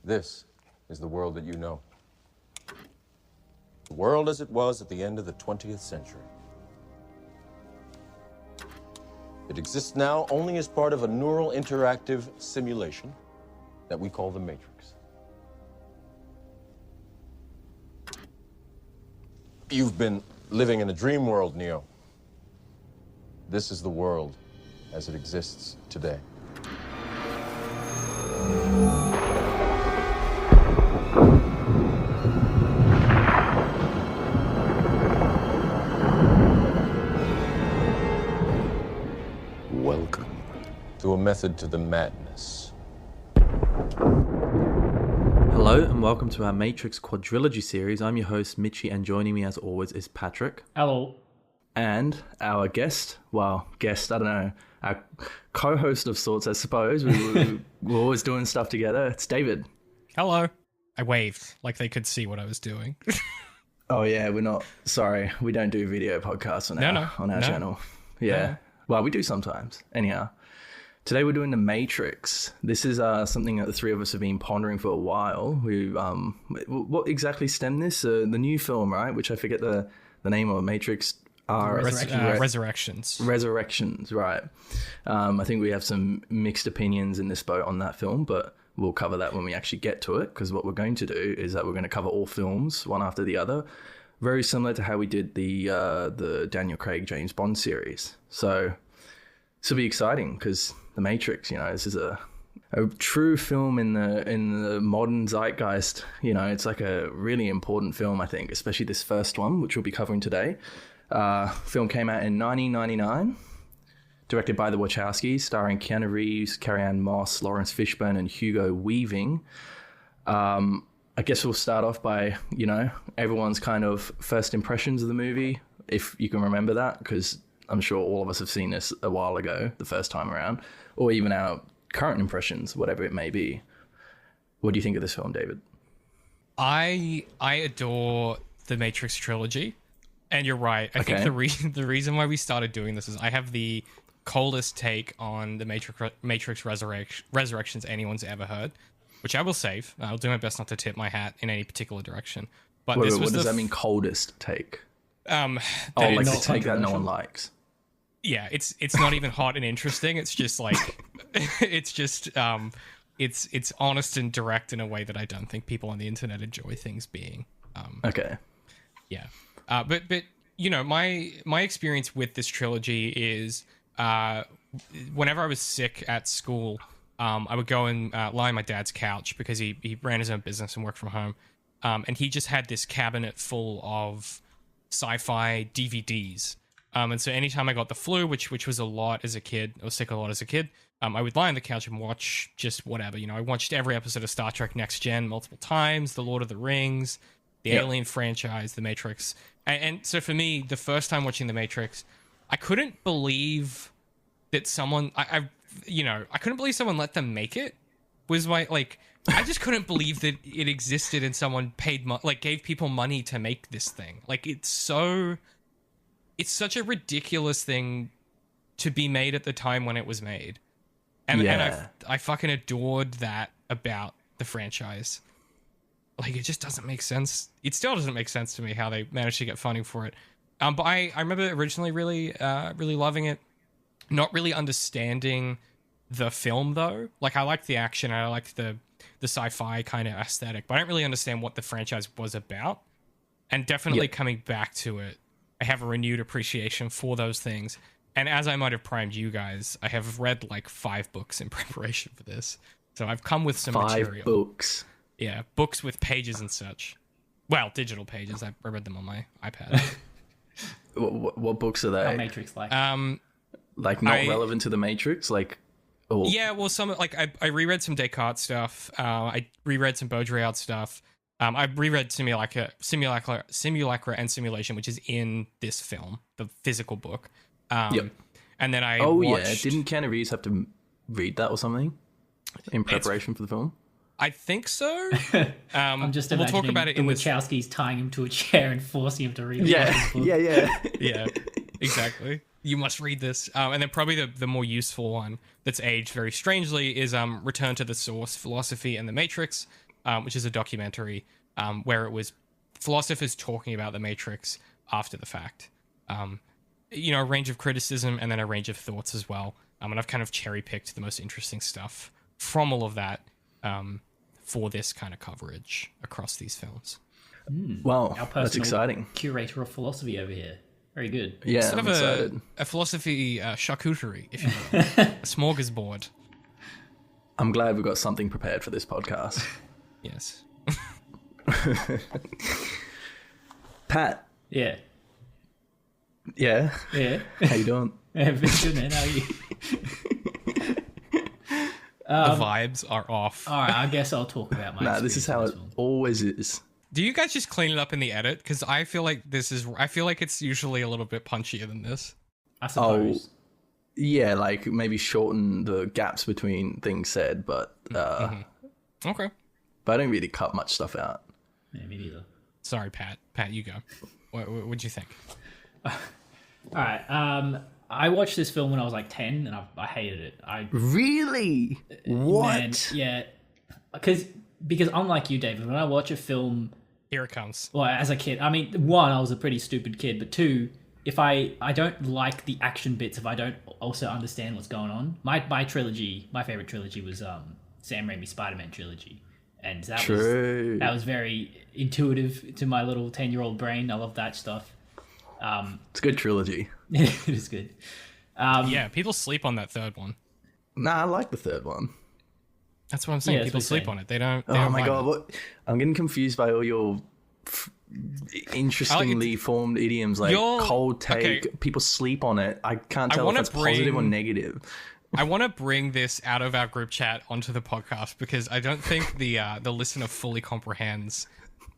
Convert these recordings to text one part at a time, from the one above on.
This is the world that you know. The world as it was at the end of the 20th century. It exists now only as part of a neural interactive simulation that we call the Matrix. You've been living in a dream world, Neo. This is the world as it exists today. Welcome to a method to the madness. Hello and welcome to our Matrix Quadrilogy series. I'm your host, Mitchie, and joining me as always is Patrick. Hello. And our guest, I don't know, our co-host of sorts, I suppose. We're always doing stuff together. It's David. Hello. I waved like they could see what I was doing. Oh yeah, we don't do video podcasts on our channel. Yeah. No. Well, we do sometimes. Anyhow, today we're doing the Matrix. This is something that the three of us have been pondering for a while. What exactly stemmed this? The new film, right? Which I forget the name of, Matrix. Resurrections. Resurrections, right. I think we have some mixed opinions in this boat on that film, but we'll cover that when we actually get to it, because what we're going to do is that we're going to cover all films, one after the other, very similar to how we did the Daniel Craig James Bond series. So this will be exciting, because The Matrix, this is a true film in the modern zeitgeist. It's like a really important film, I think, especially this first one, which we'll be covering today. Film came out in 1999, directed by the Wachowskis, starring Keanu Reeves, Carrie-Anne Moss, Lawrence Fishburne, and Hugo Weaving. I guess we'll start off by, everyone's kind of first impressions of the movie, if you can remember that, because I'm sure all of us have seen this a while ago, the first time around, or even our current impressions, whatever it may be. What do you think of this film, David? I adore the Matrix trilogy. And you're right. I think the reason why we started doing this is I have the coldest take on the Matrix Resurrections anyone's ever heard, which I will save. I'll do my best not to tip my hat in any particular direction. But what does that mean, coldest take? Like the take that no one likes. Yeah, it's not even hot and interesting. It's just like it's honest and direct in a way that I don't think people on the internet enjoy things being. Okay. Yeah. But my experience with this trilogy is whenever I was sick at school, I would go and lie on my dad's couch because he ran his own business and worked from home. And he just had this cabinet full of sci-fi DVDs. And so anytime I got the flu, which was a lot as a kid, I was sick a lot as a kid, I would lie on the couch and watch just whatever. I watched every episode of Star Trek Next Gen multiple times, The Lord of the Rings, the Alien franchise, The Matrix. And so for me, the first time watching The Matrix, I couldn't believe that someone, I couldn't believe someone let them make it. I just couldn't believe that it existed and someone gave people money to make this thing. It's such a ridiculous thing to be made at the time when it was made. And I fucking adored that about the franchise. It just doesn't make sense. It still doesn't make sense to me how they managed to get funding for it. But I remember originally really loving it. Not really understanding the film, though. I liked the action. I liked the sci-fi kind of aesthetic. But I don't really understand what the franchise was about. And definitely coming back to it, I have a renewed appreciation for those things. And as I might have primed you guys, I have read 5 books in preparation for this. So I've come with some material. 5 books? Yeah, books with pages and such. Well, digital pages. I read them on my iPad. What books are they? What Matrix like? Not relevant to the Matrix? Yeah, well, some I reread some Descartes stuff. I reread some Baudrillard stuff. I reread Simulacra and Simulation, which is in this film, the physical book. And then I watched... Didn't Keanu Reeves have to read that or something in preparation for the film? I think so. I'm just imagining we'll talk about it the Wachowskis tying him to a chair and forcing him to read it. Yeah, exactly. You must read this. And then probably the more useful one that's aged very strangely is Return to the Source, Philosophy and the Matrix, which is a documentary where it was philosophers talking about the Matrix after the fact. A range of criticism and then a range of thoughts as well. And I've kind of cherry-picked the most interesting stuff from all of that for this kind of coverage across these films. Wow, Our personal that's exciting. Curator of philosophy over here. Very good. Yeah, Sort I'm of excited. a philosophy charcuterie, if you will. A smorgasbord. I'm glad we got something prepared for this podcast. Yes. Pat. Yeah. Yeah. Yeah. How you doing? Yeah, very good, man. How are you? The vibes are off. All right, I guess I'll talk about my. Nah, this is how it always is. Do you guys just clean it up in the edit? Because I feel like it's usually a little bit punchier than this. I suppose. Yeah, like maybe shorten the gaps between things said, but Okay. but I don't really cut much stuff out. Yeah, me neither. Sorry, Pat. Pat, you go. What'd you think? All right. I watched this film when I was like 10, and I hated it. Really? What? Man, yeah. Because unlike you, David, when I watch a film, Here it comes. well, as a kid, I mean, one, I was a pretty stupid kid, but two, if I don't like the action bits, if I don't also understand what's going on. My favorite trilogy was Sam Raimi's Spider-Man trilogy, and that was very intuitive to my little 10-year-old brain. I love that stuff. It's a good trilogy. It is good. Yeah, people sleep on that third one. Nah, I like the third one. That's what I'm saying. Yeah, that's People what I'm sleep saying. on it. They don't. Oh my god, what? I'm getting confused by all your interestingly formed idioms like cold take. Okay. People sleep on it. I can't tell if that's positive or negative. I want to bring this out of our group chat onto the podcast because I don't think the listener fully comprehends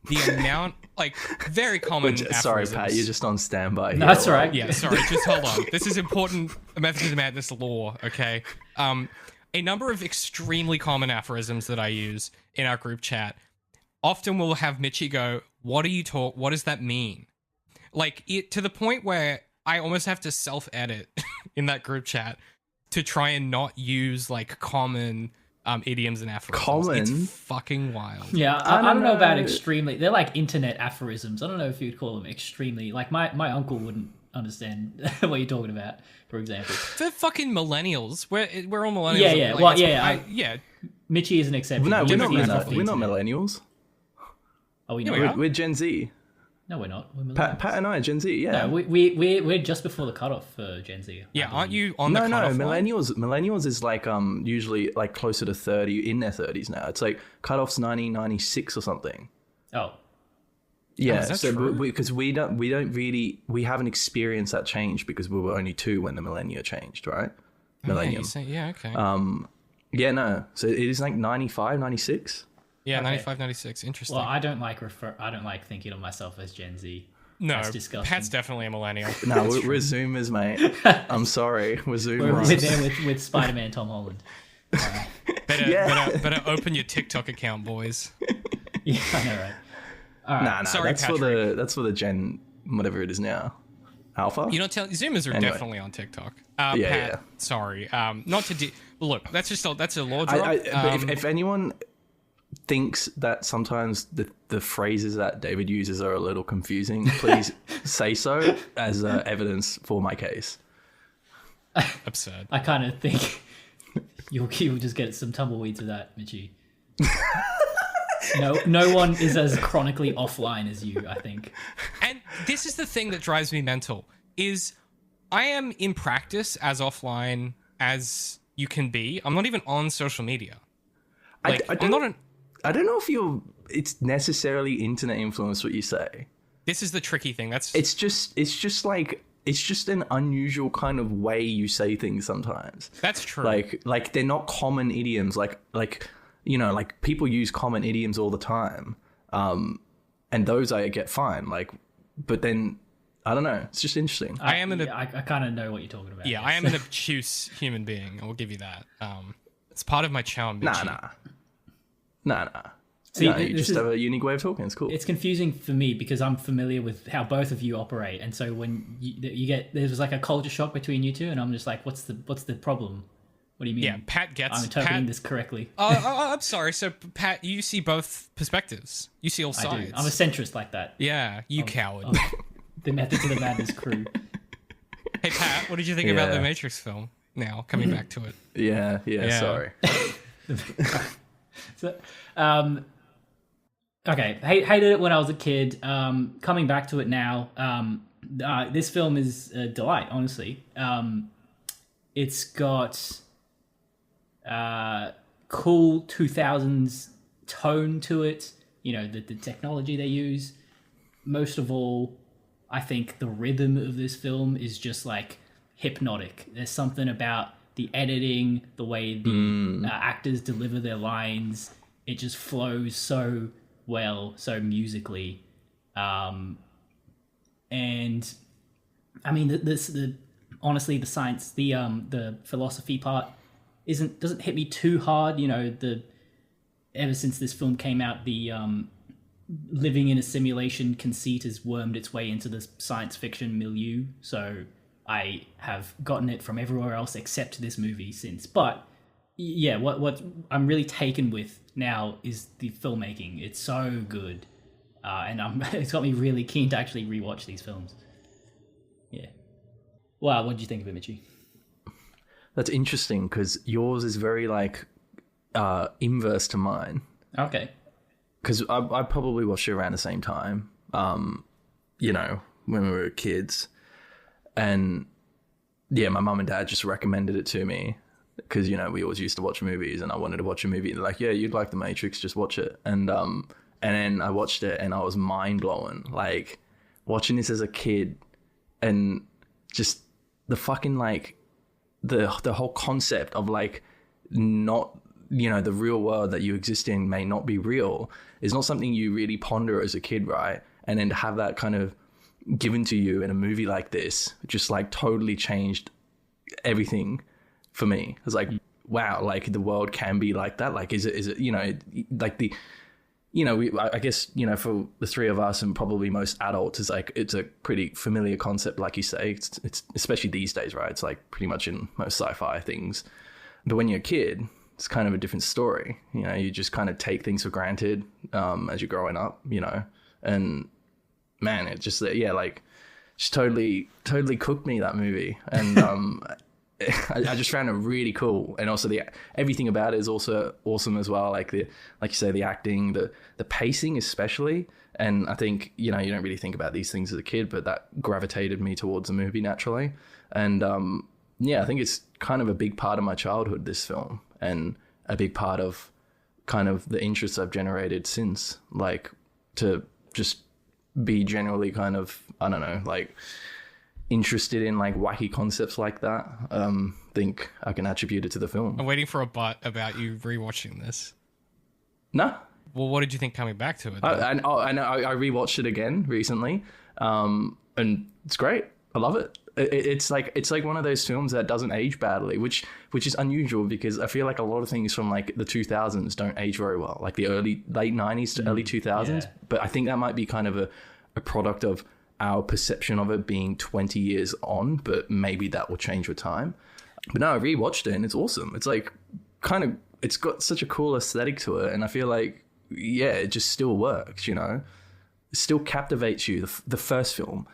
the amount, like, very common Sorry, aphorisms. Pat, you're just on standby. No, that's all right. Yeah, sorry, just hold on. This is important Method of the Madness lore, okay? A number of extremely common aphorisms that I use in our group chat often will have Mitchie go, what does that mean? Like, to the point where I almost have to self-edit in that group chat to try and not use, like, common idioms and aphorisms. Common? It's fucking wild. Yeah, I don't know about extremely. They're like internet aphorisms. I don't know if you'd call them extremely. Like my uncle wouldn't understand what you're talking about, for example. They're fucking millennials. We're all millennials. Yeah. Like, Well, yeah. yeah. Mitchie is an exception. No, we're not Mitchie is millennials. Oh, we Yeah, know. we are. We're Gen Z. No, we're not. We're millennials. Pat and I are Gen Z, yeah. No, we're just before the cutoff for Gen Z. Yeah, aren't you on the No, cutoff line? millennials is like usually like closer to 30, in their 30s now. It's like cutoff's 1996 or something. Oh, Yeah, is that so true? because we haven't experienced that change because we were only 2 when the millennia changed, right? Millennium. Yeah, okay. Yeah, no. So it is like 95, 96. Yeah, Okay. 95, 96. Interesting. well, I don't like thinking of myself as Gen Z. no, that's disgusting. Pat's definitely a millennial. No, we're Zoomers, mate. I'm sorry, we're We're Zoomers. there with Spider-Man Tom Holland. Better open your TikTok account, boys. Yeah, I know, right? All right. Nah, Sorry, that's for the Gen whatever it is now. Alpha. You know, Zoomers are Anyway. definitely on TikTok. Yeah, Pat, yeah. sorry. Not to look. That's a law drop. But if anyone thinks that sometimes the phrases that David uses are a little confusing, please say so as evidence for my case. Absurd. I kind of think you'll just get some tumbleweeds with that, Mitchie. No one is as chronically offline as you, I think. And this is the thing that drives me mental is I am in practice as offline as you can be. I'm not even on social media. Like, I don't know if it's necessarily internet influence what you say. This is the tricky thing. It's just an unusual kind of way you say things sometimes. That's true. Like they're not common idioms. Like people use common idioms all the time. And those I get fine. But then I don't know. It's just interesting. I kind of know what you're talking about. Yeah, yes. I am an obtuse human being. I will give you that. It's part of my charm. Bitchy. Nah. See, You just have a unique way of talking. It's cool. It's confusing for me because I'm familiar with how both of you operate, and so when you get there's like a culture shock between you two, and I'm just like, what's the problem? What do you mean? Yeah, Pat gets. I'm interpreting Pat, this correctly. I'm sorry. So, Pat, you see both perspectives. You see all I sides. do. I'm a centrist like that. Yeah, you coward. The Methods of the Madness crew. Hey, Pat, what did you think about the Matrix film? Now, coming back to it. Yeah. Sorry. So, okay, hated it when I was a kid. Coming back to it now, this film is a delight, honestly. It's got cool 2000s tone to it, you know, the technology they use. Most of all, I think the rhythm of this film is just like hypnotic. There's something about the editing, the way the actors deliver their lines. It just flows so well, so musically. And I mean, honestly, the science, the philosophy part doesn't hit me too hard. You know, ever since this film came out, the living in a simulation conceit has wormed its way into the science fiction milieu. So I have gotten it from everywhere else except this movie since. But yeah, what I'm really taken with now is the filmmaking. It's so good, and it's got me really keen to actually rewatch these films. Yeah. Wow, what did you think of it, Mitchie? That's interesting because yours is very like inverse to mine. Okay. Because I probably watched it around the same time, you know, when we were kids. And yeah, my mum and dad just recommended it to me because, you know, we always used to watch movies and I wanted to watch a movie. They're like, yeah, you'd like The Matrix, just watch it. And then I watched it and I was mind blown. Like watching this as a kid and just the fucking like the whole concept of like not, you know, the real world that you exist in may not be real is not something you really ponder as a kid, right? And then to have that kind of given to you in a movie like this just like totally changed everything for me. It's like, wow, like the world can be like that. Like, is it, you know, like the, you know, I guess, you know, for the three of us and probably most adults, is like, it's a pretty familiar concept, like you say. It's especially these days, right? It's like pretty much in most sci-fi things. But when you're a kid, it's kind of a different story. You know, you just kind of take things for granted as you're growing up, you know, and man, it just, yeah, like just totally cooked me, that movie. And I just found it really cool. And also everything about it is also awesome as well. Like you say, the acting, the pacing especially. And I think, you know, you don't really think about these things as a kid, but that gravitated me towards the movie naturally. And yeah, I think it's kind of a big part of my childhood, this film, and a big part of kind of the interests I've generated since, like to just be generally kind of, I don't know, like interested in like wacky concepts like that. Think I can attribute it to the film. I'm waiting for a but about you rewatching this. No. Well, what did you think coming back to it? I know I rewatched it again recently, and it's great. I love it. It's like one of those films that doesn't age badly, which is unusual because I feel like a lot of things from like the 2000s don't age very well, like the late 90s to early 2000s. Yeah. But I think that might be kind of a product of our perception of it being 20 years on, but maybe that will change with time. But no, I rewatched it and it's awesome. It's like kind of, it's got such a cool aesthetic to it, and I feel like, yeah, it just still works, you know? It still captivates you, the first film,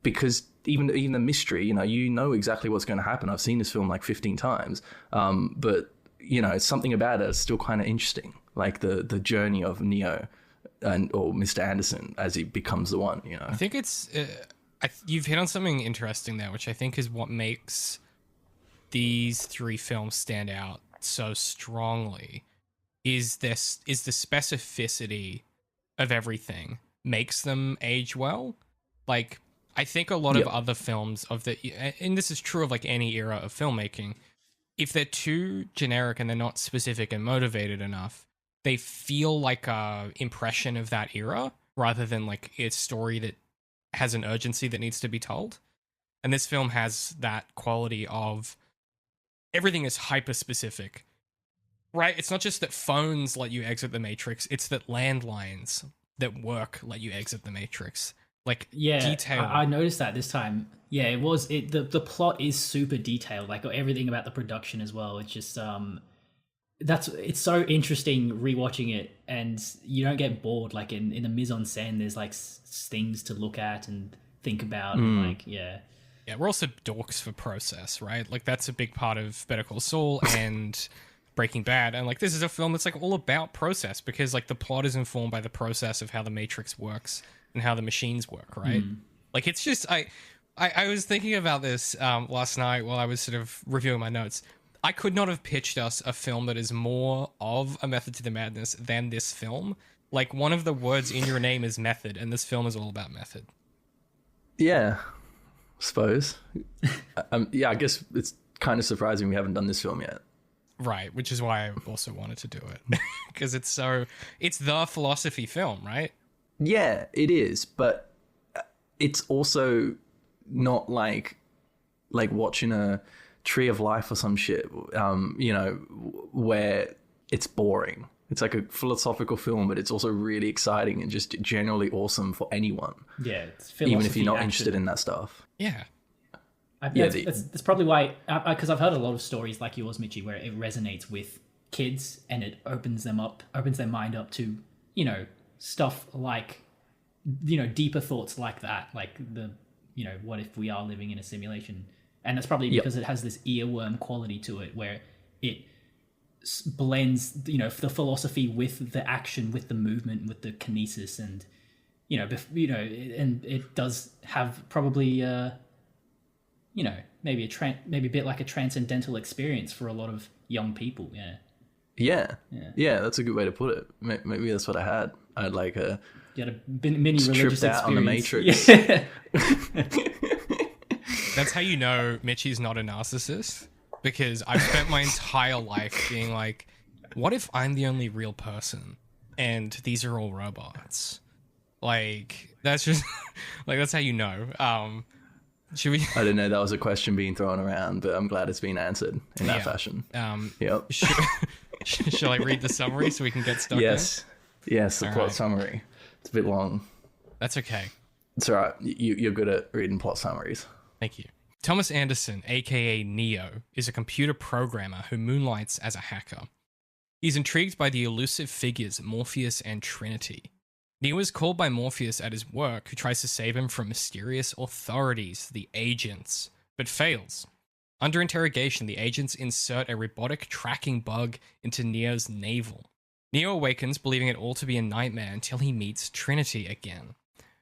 because even the mystery, you know exactly what's going to happen. I've seen this film like 15 times, but you know, it's something about it that's still kind of interesting, like the journey of Neo or Mr. Anderson as he becomes the one. You know, I think it's you've hit on something interesting there, which I think is what makes these three films stand out so strongly. Is the specificity of everything makes them age well, like. I think a lot of other films and this is true of like any era of filmmaking, if they're too generic and they're not specific and motivated enough, they feel like a impression of that era rather than like a story that has an urgency that needs to be told. And this film has that quality of everything is hyper specific, right? It's not just that phones let you exit the Matrix, it's that landlines that work let you exit the Matrix. like Yeah, detail. I noticed that this time. Yeah, it was the plot is super detailed, like everything about the production as well. It's just it's so interesting rewatching it, and you don't get bored. Like in the mise en scène, there's like things to look at and think about, and like yeah. Yeah, we're also dorks for process, right? Like that's a big part of Better Call Saul and Breaking Bad. And like this is a film that's like all about process, because like the plot is informed by the process of how the Matrix works and how the machines work, right? Like it's just I was thinking about this last night while I was sort of reviewing my notes. I could not have pitched us a film that is more of a Method to the Madness than this film. Like one of the words in your name is method, and this film is all about method. Yeah, suppose. Yeah, I guess it's kind of surprising we haven't done this film yet. Right, which is why I also wanted to do it. Because it's the philosophy film, right? Yeah, it is, but it's also not like watching a Tree of Life or some shit, where it's boring. It's like a philosophical film, but it's also really exciting and just generally awesome for anyone. Yeah, it's even if you're not action. interested in that stuff. Yeah. That's probably why, because I've heard a lot of stories like yours, Mitchie, where it resonates with kids and it opens their mind up to, stuff like, deeper thoughts like that, like what if we are living in a simulation? And that's probably because it has this earworm quality to it, where it blends, the philosophy with the action, with the movement, with the kinesis, and and it does have probably maybe a bit like a transcendental experience for a lot of young people. Yeah, that's a good way to put it. Maybe that's what I had. I had like a mini religious tripped out experience on the Matrix. Yeah. That's how you know Mitchie's not a narcissist, because I've spent my entire life being like, what if I'm the only real person and these are all robots? Like, that's just like, that's how you know. Should we? I didn't know that was a question being thrown around, but I'm glad it's been answered in that fashion. Yep. Shall I read the summary so we can get stuck Yes, the All plot right. summary. It's a bit long. That's okay. It's all right. You're good at reading plot summaries. Thank you. Thomas Anderson, aka Neo, is a computer programmer who moonlights as a hacker. He's intrigued by the elusive figures Morpheus and Trinity. Neo is called by Morpheus at his work, who tries to save him from mysterious authorities, the agents, but fails. Under interrogation, the agents insert a robotic tracking bug into Neo's navel. Neo awakens, believing it all to be a nightmare, until he meets Trinity again.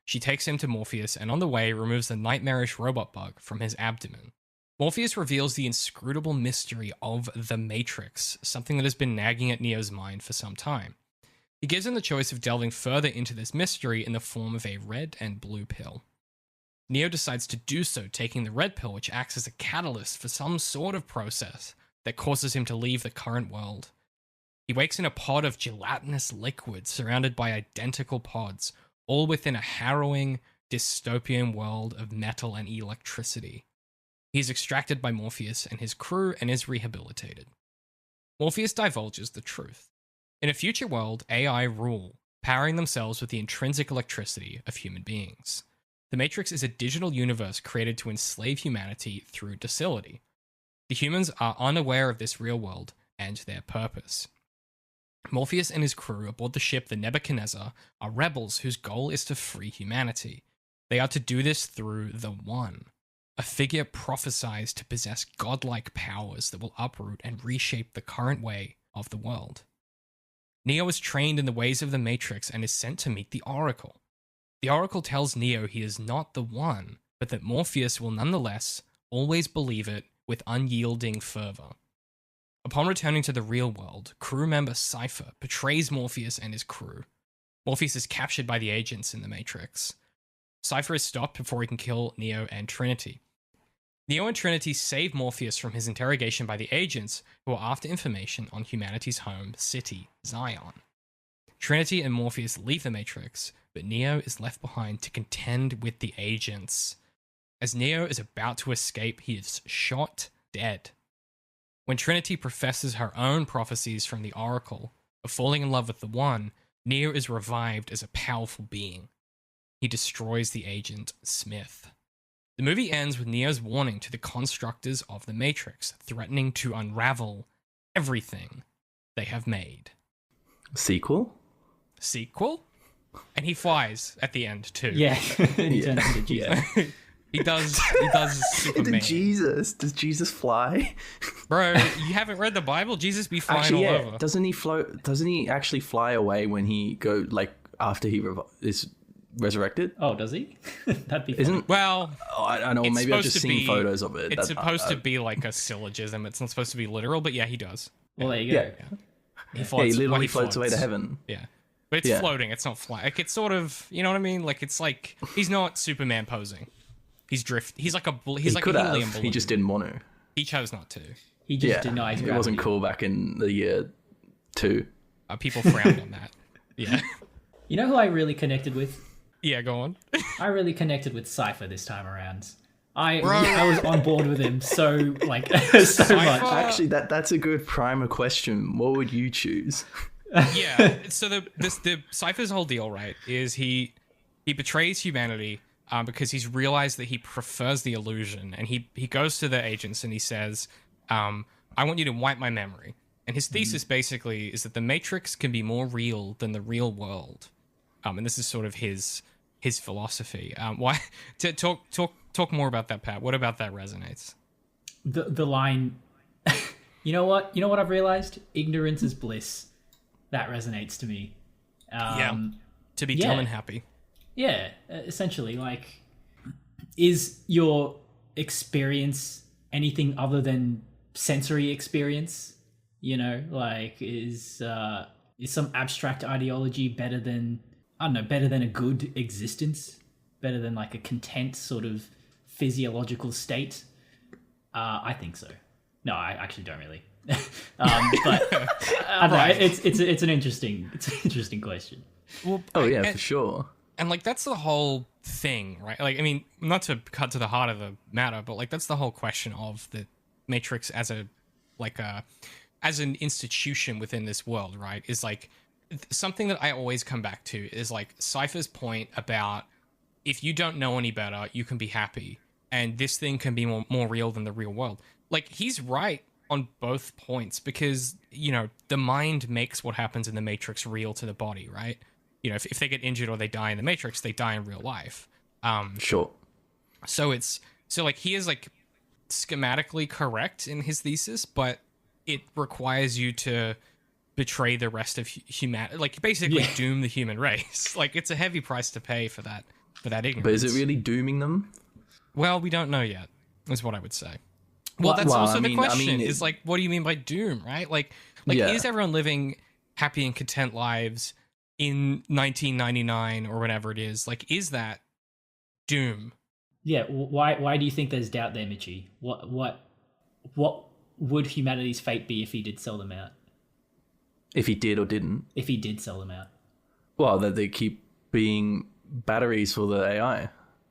She takes him to Morpheus, and on the way removes the nightmarish robot bug from his abdomen. Morpheus reveals the inscrutable mystery of the Matrix, something that has been nagging at Neo's mind for some time. He gives him the choice of delving further into this mystery in the form of a red and blue pill. Neo decides to do so, taking the red pill, which acts as a catalyst for some sort of process that causes him to leave the current world. He wakes in a pod of gelatinous liquid surrounded by identical pods, all within a harrowing, dystopian world of metal and electricity. He is extracted by Morpheus and his crew and is rehabilitated. Morpheus divulges the truth. In a future world, AI rule, powering themselves with the intrinsic electricity of human beings. The Matrix is a digital universe created to enslave humanity through docility. The humans are unaware of this real world and their purpose. Morpheus and his crew aboard the ship the Nebuchadnezzar are rebels whose goal is to free humanity. They are to do this through the One, a figure prophesied to possess godlike powers that will uproot and reshape the current way of the world. Neo is trained in the ways of the Matrix and is sent to meet the Oracle. The Oracle tells Neo he is not the One, but that Morpheus will nonetheless always believe it with unyielding fervor. Upon returning to the real world, crew member Cypher betrays Morpheus and his crew. Morpheus is captured by the agents in the Matrix. Cypher is stopped before he can kill Neo and Trinity. Neo and Trinity save Morpheus from his interrogation by the agents, who are after information on humanity's home city, Zion. Trinity and Morpheus leave the Matrix, but Neo is left behind to contend with the agents. As Neo is about to escape, he is shot dead. When Trinity professes her own prophecies from the Oracle of falling in love with the One, Neo is revived as a powerful being. he destroys the agent Smith. The movie ends with Neo's warning to the constructors of the Matrix, threatening to unravel everything they have made. Sequel? And he flies at the end too. Yeah. He turns into Jesus. He does Superman. Does Jesus fly? Bro, you haven't read the Bible? Jesus be flying Actually, all yeah. over. Doesn't he actually fly away when he after he is resurrected? Oh, does he? That'd be funny. Well, I know, it's maybe I've supposed just to seen be- photos of it. it's supposed to be like a syllogism. It's not supposed to be literal, but yeah, he does. Well, there you go. Yeah. He floats. He literally well, he floats away to heaven. Yeah. But it's floating, it's not flying. Like, it's sort of, you know what I mean? Like, it's like, he's not Superman posing. He's like a helium balloon. He just didn't want to. He chose not to. He just denies gravity. It wasn't cool back in the year 2. People frowned on that. Yeah. You know who I really connected with? Yeah, go on. I really connected with Cypher this time around. I was on board with him so so much. Actually, that's a good primer question. What would you choose? Yeah. So the Cypher's whole deal, right, is he betrays humanity because he's realized that he prefers the illusion, and he goes to the agents and he says, I want you to wipe my memory. And his thesis basically is that the Matrix can be more real than the real world. And this is sort of his philosophy. Why? Talk more about that, Pat. What about that resonates? The line, you know what I've realized? Ignorance is bliss. That resonates to me. To be dumb and happy. Yeah, essentially, like, is your experience anything other than sensory experience? You know, like, is some abstract ideology better than a good existence? Better than, like, a content sort of physiological state? I think so. No, I actually don't really. But I don't know. It's an interesting question. Well, for sure. And like, that's the whole thing, right? Like, I mean, not to cut to the heart of the matter, but like, that's the whole question of the Matrix as an institution within this world, right? Is like, something that I always come back to is like Cypher's point about, if you don't know any better, you can be happy, and this thing can be more real than the real world. Like, he's right on both points, because, you know, the mind makes what happens in the Matrix real to the body, right? You know, if they get injured or they die in the Matrix, they die in real life. Sure. So like, he is like schematically correct in his thesis, but it requires you to betray the rest of humanity, like basically doom the human race. Like, it's a heavy price to pay for that ignorance. But is it really dooming them? Well, we don't know yet, is what I would say. Well, that's also the question, is like, what do you mean by doom, right? Like is everyone living happy and content lives in 1999 or whatever it is? Like, is that doom? Yeah. Why do you think there's doubt there, Mitchie? What would humanity's fate be if he did sell them out? If he did or didn't? If he did sell them out. Well, that they keep being batteries for the AI.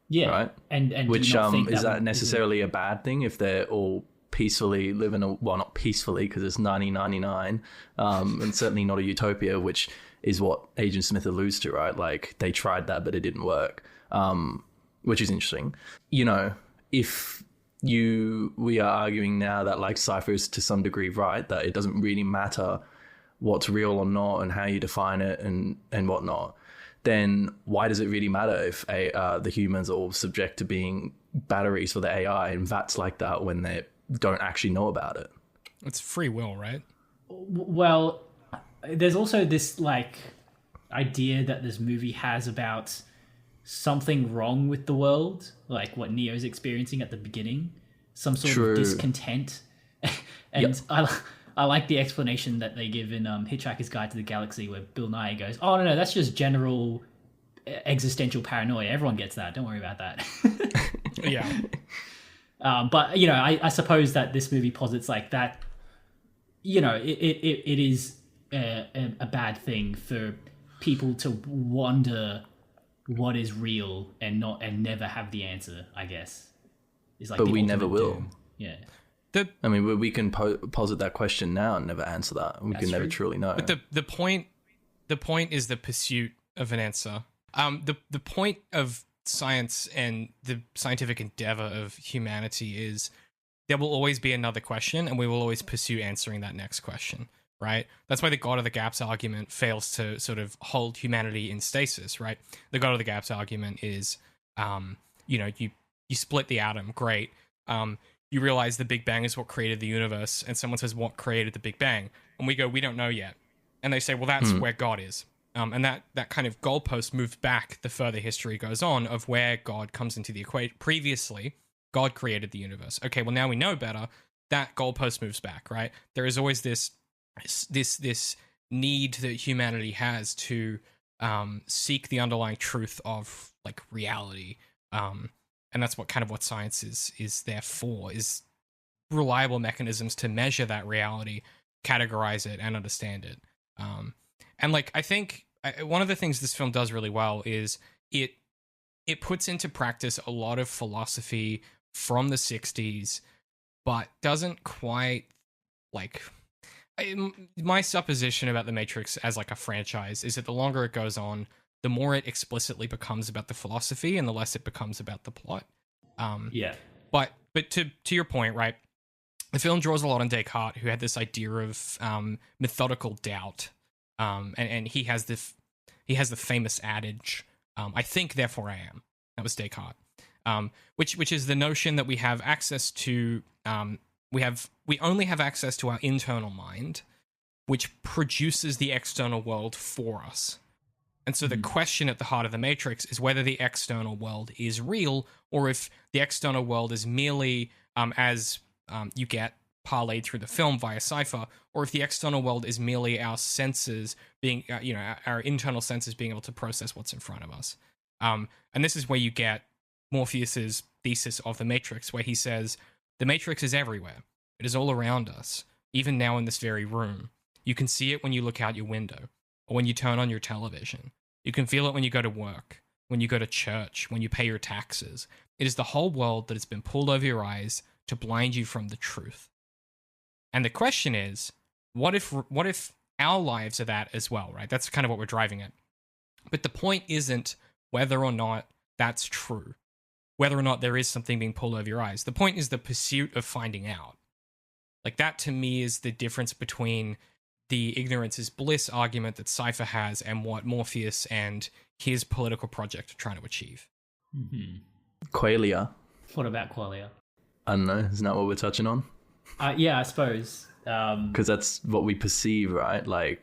Yeah. Right? And which is that necessarily a bad thing if they're all peacefully living well, not peacefully, because it's 1999, and certainly not a utopia, which is what Agent Smith alludes to, right? Like, they tried that, but it didn't work, which is interesting. You know, if we are arguing now that, like, Cypher is to some degree right, that it doesn't really matter what's real or not and how you define it and whatnot, then why does it really matter if the humans are all subject to being batteries for the AI and vats like that when they don't actually know about it? It's free will, right? Well, there's also this, like, idea that this movie has about something wrong with the world, like what Neo's experiencing at the beginning, some sort of discontent. And I like the explanation that they give in Hitchhiker's Guide to the Galaxy, where Bill Nye goes, "Oh, no, that's just general existential paranoia. Everyone gets that. Don't worry about that." Yeah. But, you know, I suppose that this movie posits like that, you know, it is a bad thing for people to wonder what is real and never have the answer, I guess. Is like, but we never will. Doom. Yeah. I mean, we can posit that question now and never answer that. We can never truly know. But the point is the pursuit of an answer. The point of science and the scientific endeavor of humanity is there will always be another question, and we will always pursue answering that next question, right? That's why the God of the Gaps argument fails to sort of hold humanity in stasis, right? The God of the Gaps argument is, you split the atom, great. You realize the Big Bang is what created the universe, and someone says, what created the Big Bang? And we go, we don't know yet. And they say, well, that's where God is. And that kind of goalpost moves back the further history goes on of where God comes into the equation. Previously, God created the universe. Okay, well, now we know better. That goalpost moves back, right? There is always this need that humanity has to seek the underlying truth of like reality. And that's what science is there for, is reliable mechanisms to measure that reality, categorize it, and understand it. And like, I think one of the things this film does really well is it puts into practice a lot of philosophy from the 60s, but doesn't quite like... my supposition about The Matrix as like a franchise is that the longer it goes on, the more it explicitly becomes about the philosophy and the less it becomes about the plot. But to your point, right? The film draws a lot on Descartes, who had this idea of methodical doubt. And he has the famous adage, I think, therefore I am. That was Descartes. Which is the notion that we have access to, we only have access to our internal mind, which produces the external world for us. And so the question at the heart of The Matrix is whether the external world is real, or if the external world is merely, as you get parlayed through the film via Cypher, or if the external world is merely our senses being, our internal senses being able to process what's in front of us. And this is where you get Morpheus's thesis of The Matrix, where he says, the Matrix is everywhere. It is all around us, even now in this very room. You can see it when you look out your window, or when you turn on your television. You can feel it when you go to work, when you go to church, when you pay your taxes. It is the whole world that has been pulled over your eyes to blind you from the truth. And the question is, what if our lives are that as well, right? That's kind of what we're driving at. But the point isn't whether or not that's true, whether or not there is something being pulled over your eyes. The point is the pursuit of finding out. Like, that to me is the difference between the ignorance is bliss argument that Cypher has and what Morpheus and his political project are trying to achieve. Mm-hmm. Qualia. What about Qualia? I don't know. Isn't that what we're touching on? Yeah, I suppose. Because that's what we perceive, right? Like,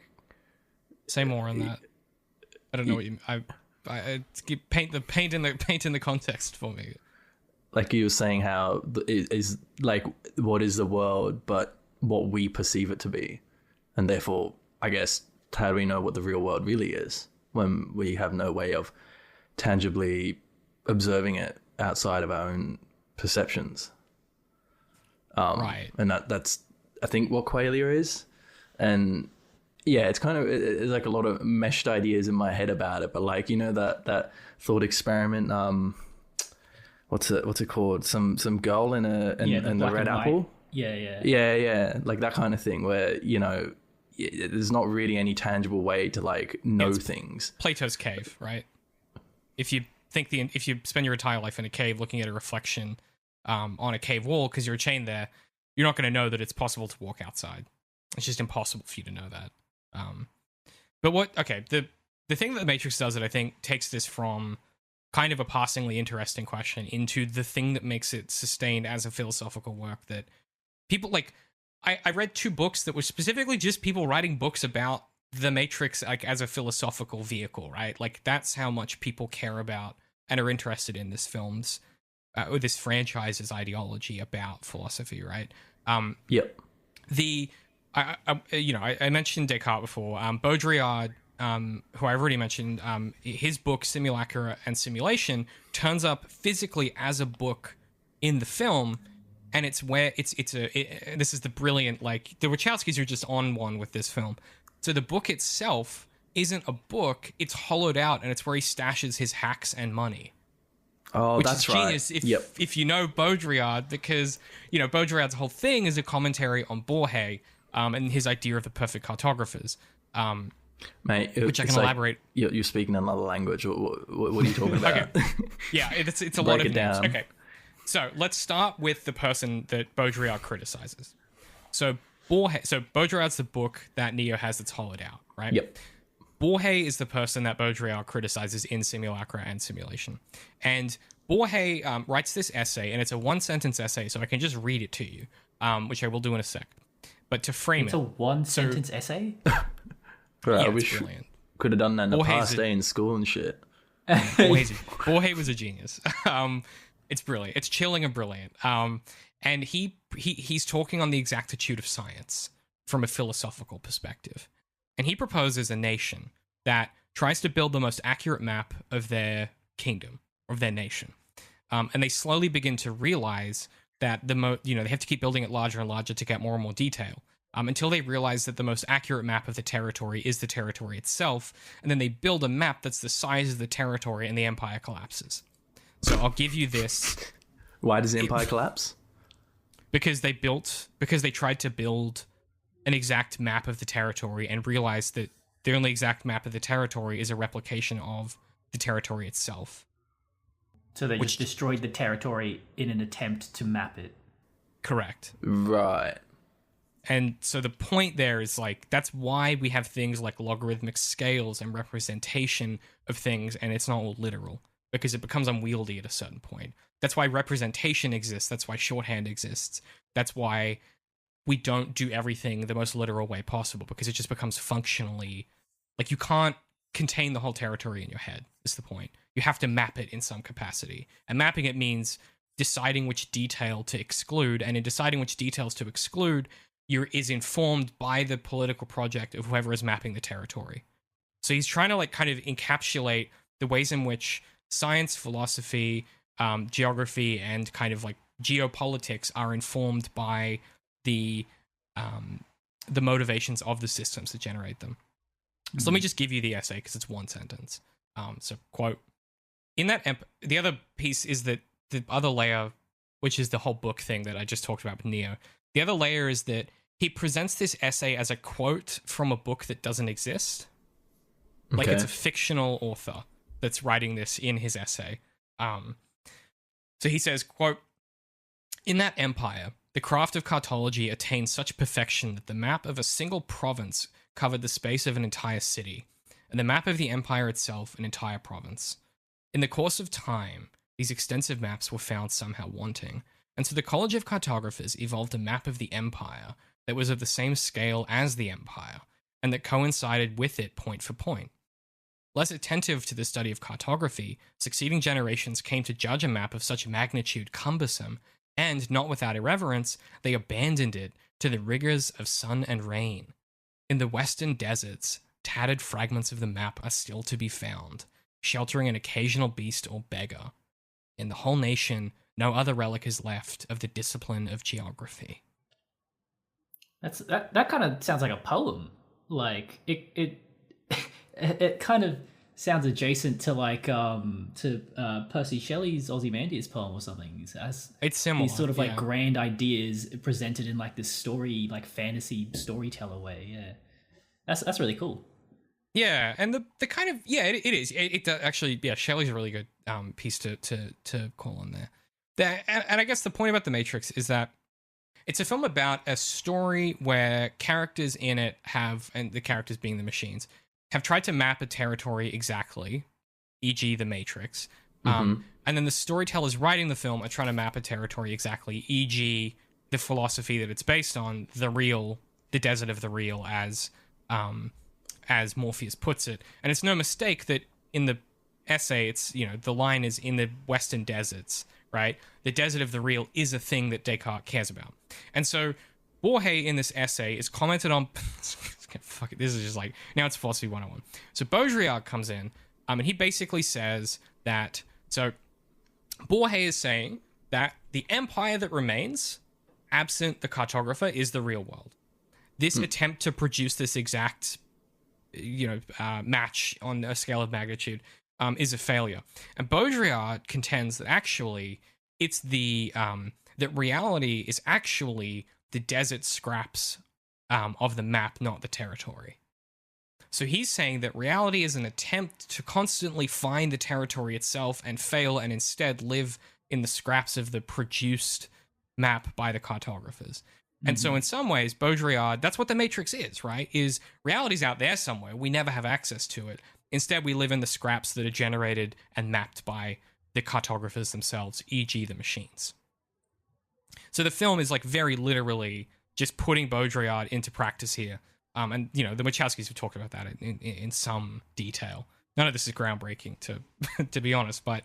say more on that. I don't know what you. Paint in the context for me. Like you were saying, how it is like what is the world, but what we perceive it to be, and therefore, I guess, how do we know what the real world really is when we have no way of tangibly observing it outside of our own perceptions? Right. And that's I think what Qualia is, and yeah, it's kind of it's like a lot of meshed ideas in my head about it. But like, you know, that thought experiment. What's it called? Some girl in the red apple. Yeah. Like that kind of thing where, you know, there's not really any tangible way to like know things. Plato's cave, right? If you spend your entire life in a cave looking at a reflection on a cave wall because you're chained there, you're not going to know that it's possible to walk outside. It's just impossible for you to know that. But the thing that the Matrix does that I think takes this from kind of a passingly interesting question into the thing that makes it sustained as a philosophical work that people like. I read 2 books that were specifically just people writing books about the Matrix, like as a philosophical vehicle, right? Like that's how much people care about and are interested in this film's or this franchise's ideology about philosophy, right? Yep. I mentioned Descartes before. Baudrillard, who I already mentioned, his book Simulacra and Simulation turns up physically as a book in the film, and it's where this is the brilliant, like the Wachowskis are just on one with this film. So the book itself isn't a book; it's hollowed out, and it's where he stashes his hacks and money. Oh, which that's is genius right. if you know Baudrillard, because you know Baudrillard's whole thing is a commentary on Borges and his idea of the perfect cartographers. Mate, which I can elaborate. You're speaking another language. What are you talking about? Okay. Yeah, it's a lot of names. Okay, so let's start with the person that Baudrillard criticizes. So Baudrillard's the book that Neo has that's hollowed out, right? Yep. Borges is the person that Baudrillard criticizes in Simulacra and Simulation. And Borges writes this essay, and it's a one-sentence essay, so I can just read it to you, which I will do in a sec. But to frame it's a one-sentence essay? Bro, yeah, I it's wish brilliant. could have done that in the Borges past is- day in school and shit. Borges was a genius. It's brilliant. It's chilling and brilliant. And he's talking on the exactitude of science from a philosophical perspective. And he proposes a nation that tries to build the most accurate map of their kingdom, of their nation. And they slowly begin to realize that they have to keep building it larger and larger to get more and more detail. Until they realize that the most accurate map of the territory is the territory itself. And then they build a map that's the size of the territory and the empire collapses. So I'll give you this. Why does the empire collapse? Because they tried to build an exact map of the territory and realized that the only exact map of the territory is a replication of the territory itself. So they just destroyed the territory in an attempt to map it. Correct. Right. And so the point there is that's why we have things like logarithmic scales and representation of things, and it's not all literal, because it becomes unwieldy at a certain point. That's why representation exists. That's why shorthand exists. That's why we don't do everything the most literal way possible, because it just becomes functionally you can't contain the whole territory in your head. Is the point. You have to map it in some capacity, and mapping it means deciding which detail to exclude, and in deciding which details to exclude, is informed by the political project of whoever is mapping the territory. So he's trying to kind of encapsulate the ways in which science, philosophy, geography, and kind of geopolitics are informed by the motivations of the systems that generate them. So let me just give you the essay because it's one sentence. So quote, in that the other piece is that the other layer, which is the whole book thing that I just talked about with Neo. The other layer is that he presents this essay as a quote from a book that doesn't exist. Like it's a fictional author that's writing this in his essay. So he says, quote, in that empire, the craft of cartology attained such perfection that the map of a single province covered the space of an entire city, and the map of the empire itself an entire province. In the course of time, these extensive maps were found somehow wanting, and so the College of Cartographers evolved a map of the empire that was of the same scale as the empire, and that coincided with it point for point. Less attentive to the study of cartography, succeeding generations came to judge a map of such magnitude cumbersome, and, not without irreverence, they abandoned it to the rigors of sun and rain. In the western deserts, tattered fragments of the map are still to be found, sheltering an occasional beast or beggar. In the whole nation, no other relic is left of the discipline of geography. That kind of sounds like a poem. Like it kind of sounds adjacent to Percy Shelley's Ozymandias poem or something. It's similar. These sort of grand ideas presented in this story, fantasy storyteller way. Yeah, that's really cool. Yeah, and the kind of it is. It does, actually. Yeah, Shelley's a really good piece to call on there. And I guess the point about The Matrix is that it's a film about a story where characters in it and the characters being the machines, have tried to map a territory exactly, e.g. The Matrix. And then the storytellers writing the film are trying to map a territory exactly, e.g. the philosophy that it's based on, the desert of the real, as Morpheus puts it. And it's no mistake that in the essay, it's, the line is in the western deserts, right? The desert of the real is a thing that Descartes cares about. And so Borges in this essay is commented on... Fuck it, this is just now it's philosophy 101. So Baudrillard comes in, and he basically says that... So Borges is saying that the empire that remains, absent the cartographer, is the real world. This attempt to produce this exact, match on a scale of magnitude is a failure. And Baudrillard contends that actually it's that reality is actually the desert scraps of the map, not the territory. So he's saying that reality is an attempt to constantly find the territory itself and fail, and instead live in the scraps of the produced map by the cartographers. And so in some ways, Baudrillard, that's what the Matrix is, right? Is reality's out there somewhere. We never have access to it. Instead, we live in the scraps that are generated and mapped by the cartographers themselves, e.g. the machines. So the film is like very literally just putting Baudrillard into practice here. And, you know, the Wachowskis have talked about that in some detail. None of this is groundbreaking, to be honest. But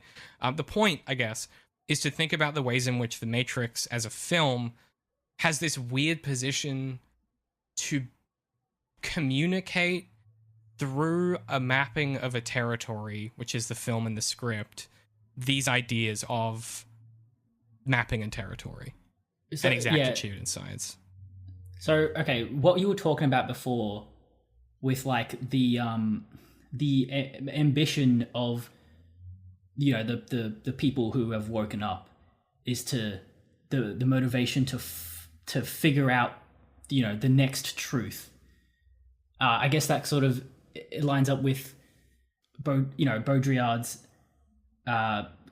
the point, I guess, is to think about the ways in which The Matrix as a film has this weird position to communicate through a mapping of a territory, which is the film and the script, these ideas of mapping and territory and exactitude in science. So, okay, what you were talking about before with like the ambition of, you know, the people who have woken up is to the motivation to figure out, you know, the next truth. I guess that sort of it lines up with Baudrillard's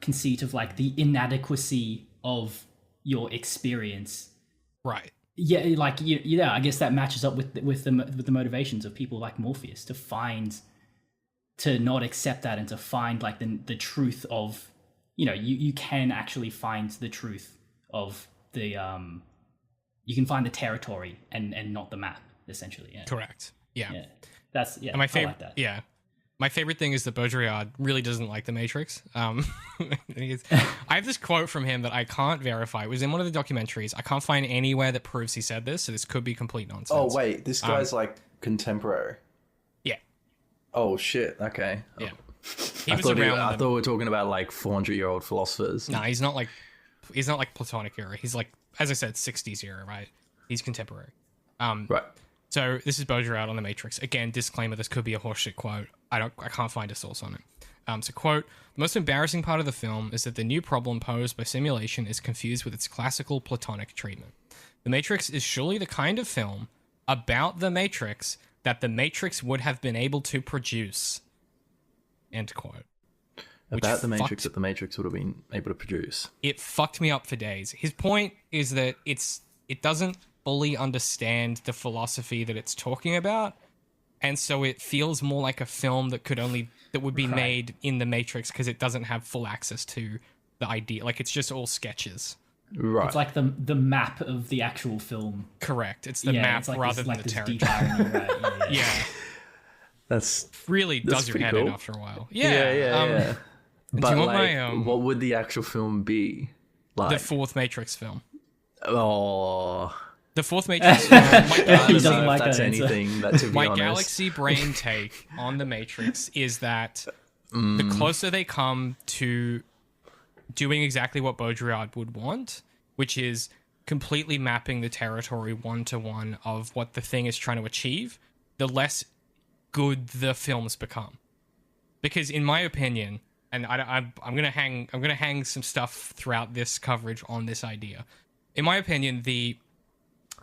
conceit of like the inadequacy of your experience. Right. Yeah, like yeah, I guess that matches up with the motivations of people like Morpheus to not accept that and to find like the truth of, you know, you can actually find the truth of the you can find the territory and not the map, essentially. Yeah. Correct. Yeah. That's And my favorite, I like that. yeah. My favorite thing is that Baudrillard really doesn't like The Matrix. I have this quote from him that I can't verify. It was in one of the documentaries. I can't find anywhere that proves he said this, so this could be complete nonsense. Oh, wait. This guy's like contemporary. Yeah. Oh, shit. Okay. Yeah. I thought we were talking about like 400-year-old philosophers. No, he's not like Platonic era. He's like, as I said, 60s era, right? He's contemporary. Right. So this is Baudrillard on The Matrix. Again, disclaimer, this could be a horseshit quote. I can't find a source on it. So quote, the most embarrassing part of the film is that the new problem posed by simulation is confused with its classical Platonic treatment. The Matrix is surely the kind of film about the Matrix that the Matrix would have been able to produce. End quote. About the Matrix that the Matrix would have been able to produce. It fucked me up for days. His point is that it doesn't fully understand the philosophy that it's talking about, and so it feels more like a film that would be made in the Matrix because it doesn't have full access to the idea. Like, it's just all sketches. Right. It's like the map of the actual film. Correct. It's the map like rather than the territory. Right? Yeah. That's really does your head in after a while. Yeah. Yeah. But like, what would the actual film be like? The fourth Matrix film. Oh. The fourth Matrix film. He doesn't like that's that anything. That, to be my honest. galaxy brain take on the Matrix is that the closer they come to doing exactly what Baudrillard would want, which is completely mapping the territory one-to-one of what the thing is trying to achieve, the less good the films become. Because in my opinion, and I'm gonna hang some stuff throughout this coverage on this idea. In my opinion, the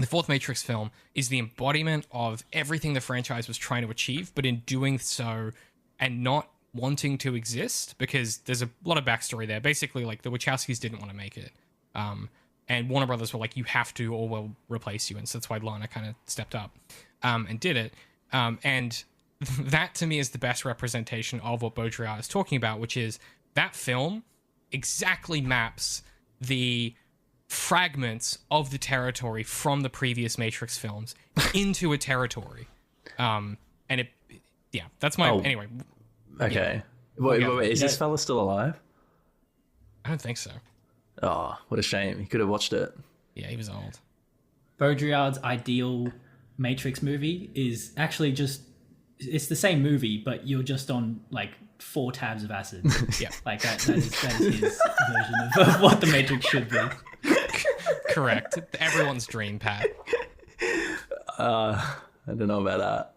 fourth Matrix film is the embodiment of everything the franchise was trying to achieve, but in doing so and not wanting to exist, because there's a lot of backstory there. Basically, like, the Wachowskis didn't want to make it. And Warner Brothers were like, you have to or we'll replace you. And so that's why Lana kind of stepped up and did it. And that, to me, is the best representation of what Baudrillard is talking about, which is that film exactly maps the fragments of the territory from the previous Matrix films into a territory. And it, yeah, that's my, anyway. Okay. Wait, is this fella still alive? I don't think so. Oh, what a shame. He could have watched it. Yeah, he was old. Baudrillard's ideal Matrix movie is actually just, it's the same movie, but you're just on like 4 tabs of acid. Yeah. Like that is his version of what the Matrix should be. Correct. Everyone's dream, Pat. I don't know about that.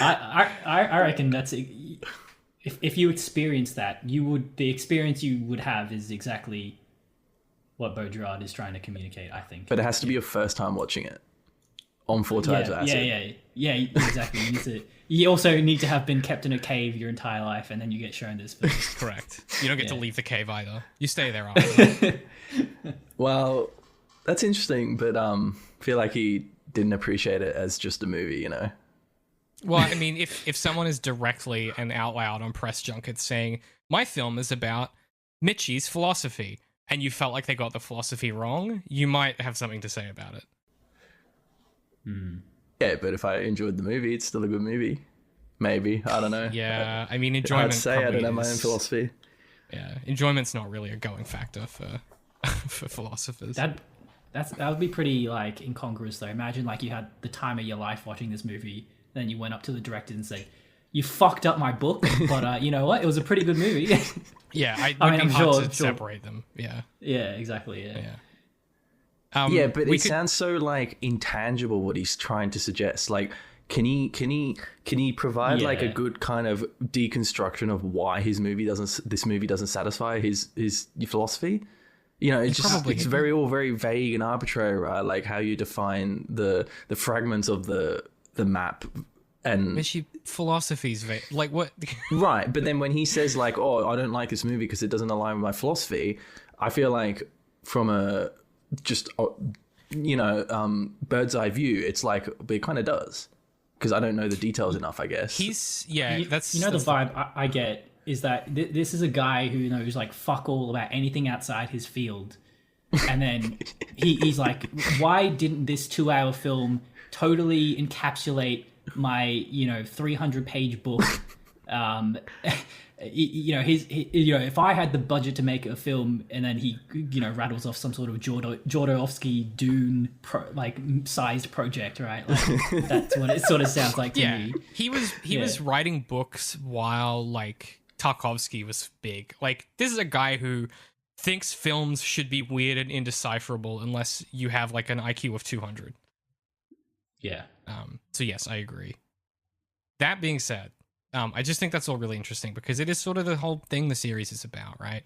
I reckon that's if you experience that, the experience you would have is exactly what Baudrillard is trying to communicate, I think. But it has to be your first time watching it. on 4 times acid. Yeah, exactly. You also need to have been kept in a cave your entire life, and then you get shown this film. Correct. You don't get to leave the cave either. You stay there after. Well, that's interesting, but I feel like he didn't appreciate it as just a movie, you know? Well, I mean, if someone is directly and out loud on press junkets saying, my film is about Mitchie's philosophy, and you felt like they got the philosophy wrong, you might have something to say about it. Yeah, but if I enjoyed the movie, it's still a good movie. Maybe. I don't know. Yeah, I mean, enjoyment. I'd say I don't have my own is- philosophy. Yeah, enjoyment's not really a going factor for for philosophers. That would be pretty like incongruous though. Imagine like you had the time of your life watching this movie, then you went up to the director and said, "You fucked up my book, but you know what? It was a pretty good movie." Yeah, I would mean, be I'm hard sure- to separate them. Yeah, Yeah, exactly. Yeah. yeah. Yeah, but we it sounds so like intangible what he's trying to suggest. Like, can he provide like a Yeah. good kind of deconstruction of why this movie doesn't satisfy his philosophy? You know, it's probably it's can. all very vague and arbitrary, right? Like how you define the fragments of the map and Mitchie, philosophy's like what? right. But then when he says like, "Oh, I don't like this movie because it doesn't align with my philosophy," I feel like from a just bird's eye view, it's like, but it kind of does because I don't know the details enough, I guess. That's the that's vibe I get is that this is a guy who knows like fuck all about anything outside his field, and then he's like, why didn't this 2-hour film totally encapsulate my 300-page book? If I had the budget to make a film, and then he rattles off some sort of Jodorowsky Dune sized project, right? Like, that's what it sort of sounds like to me. He was writing books while like Tarkovsky was big. Like, this is a guy who thinks films should be weird and indecipherable unless you have like an IQ of 200. Yeah. So yes, I agree. That being said, I just think that's all really interesting because it is sort of the whole thing the series is about, right?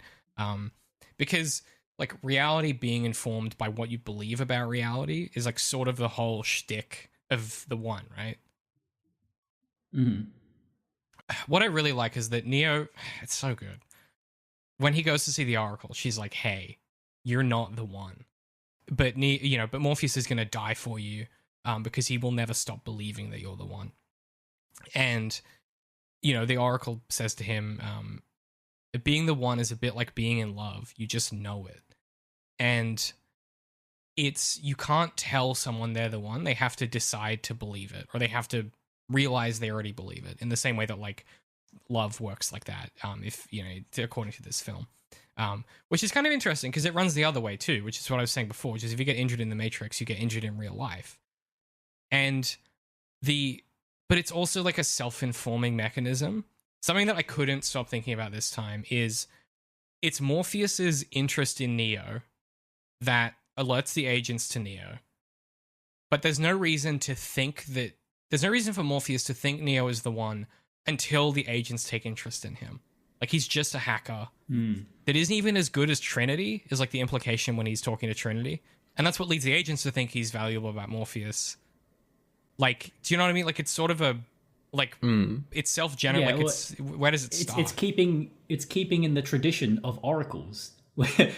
Because like reality being informed by what you believe about reality is like sort of the whole shtick of the one, right? Mm-hmm. What I really like is that Neo, it's so good. When he goes to see the Oracle, she's like, "Hey, you're not the one," but but Morpheus is going to die for you, because he will never stop believing that you're the one. And the Oracle says to him, being the one is a bit like being in love. You just know it. And you can't tell someone they're the one. They have to decide to believe it, or they have to realize they already believe it, in the same way that like love works like that. According to this film, which is kind of interesting because it runs the other way too, which is what I was saying before, which is if you get injured in the Matrix, you get injured in real life. But it's also like a self-informing mechanism. Something that I couldn't stop thinking about this time is it's Morpheus's interest in Neo that alerts the agents to Neo. But there's no reason for Morpheus to think Neo is the one until the agents take interest in him. Like, he's just a hacker that isn't even as good as Trinity, is like the implication when he's talking to Trinity. And that's what leads the agents to think he's valuable about Morpheus. Like, do you know what I mean? Like, it's sort of it's self-generated. Where does it start? It's keeping in the tradition of oracles,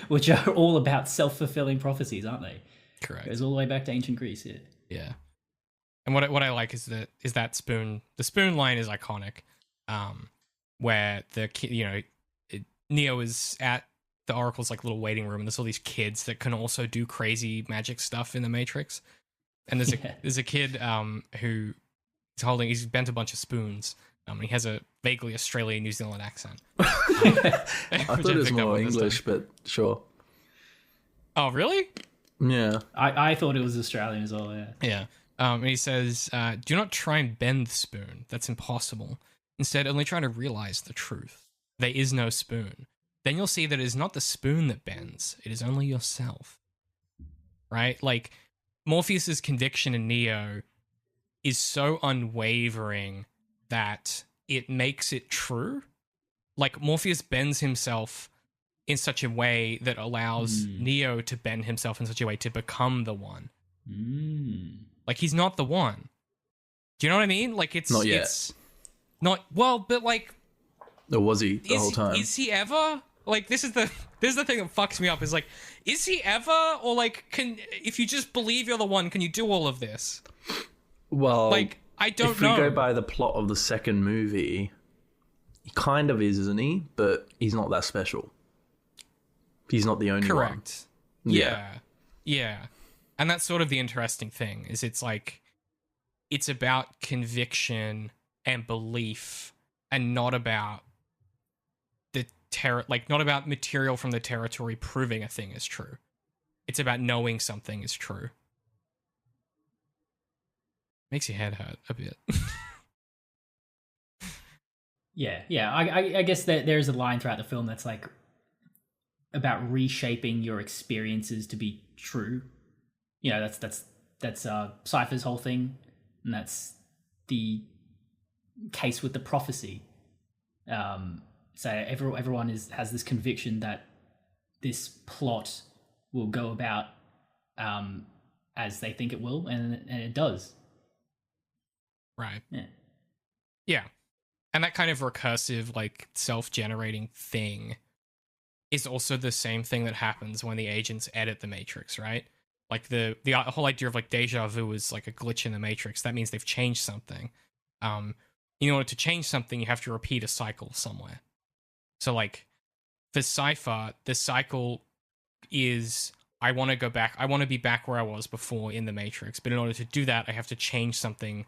which are all about self-fulfilling prophecies, aren't they? Correct. It goes all the way back to ancient Greece. Yeah. Yeah. And what I like is that spoon. The spoon line is iconic, where Neo is at the Oracle's like little waiting room, and there's all these kids that can also do crazy magic stuff in the Matrix. And there's a kid who he's bent a bunch of spoons. He has a vaguely Australian New Zealand accent. I thought it was more English, but sure. Oh, really? Yeah. I thought it was Australian as well. Yeah. Yeah. And he says, "Do not try and bend the spoon. That's impossible. Instead, only try to realize the truth. There is no spoon. Then you'll see that it is not the spoon that bends. It is only yourself." Right? Like, Morpheus's conviction in Neo is so unwavering that it makes it true. Like, Morpheus bends himself in such a way that allows Neo to bend himself in such a way to become the one. Like, he's not the one. Do you know what I mean? Like, it's Not yet. It's not well, but like, Or was he the whole time? Is he ever? Like, this is the thing that fucks me up. Is like, is he ever? Or like, if you just believe you're the one, can you do all of this? Well, Like, I don't if know. we go by the plot of the second movie, he kind of is, isn't he? But he's not that special. He's not the only one. Correct. Yeah. And that's sort of the interesting thing, is it's like, it's about conviction and belief, and not about the not about material from the territory proving a thing is true. It's about knowing something is true. Makes your head hurt a bit. Yeah. I guess there's a line throughout the film that's like about reshaping your experiences to be true. You know, that's Cypher's whole thing, and that's the case with the prophecy. So everyone has this conviction that this plot will go about as they think it will, and it does. Right. Yeah. And that kind of recursive, like, self-generating thing is also the same thing that happens when the agents edit the Matrix, right? Like, the whole idea of, like, deja vu is like a glitch in the Matrix. That means they've changed something. In order to change something, you have to repeat a cycle somewhere. So, like, for Cypher, the cycle is, I want to go back. I want to be back where I was before in the Matrix. But in order to do that, I have to change something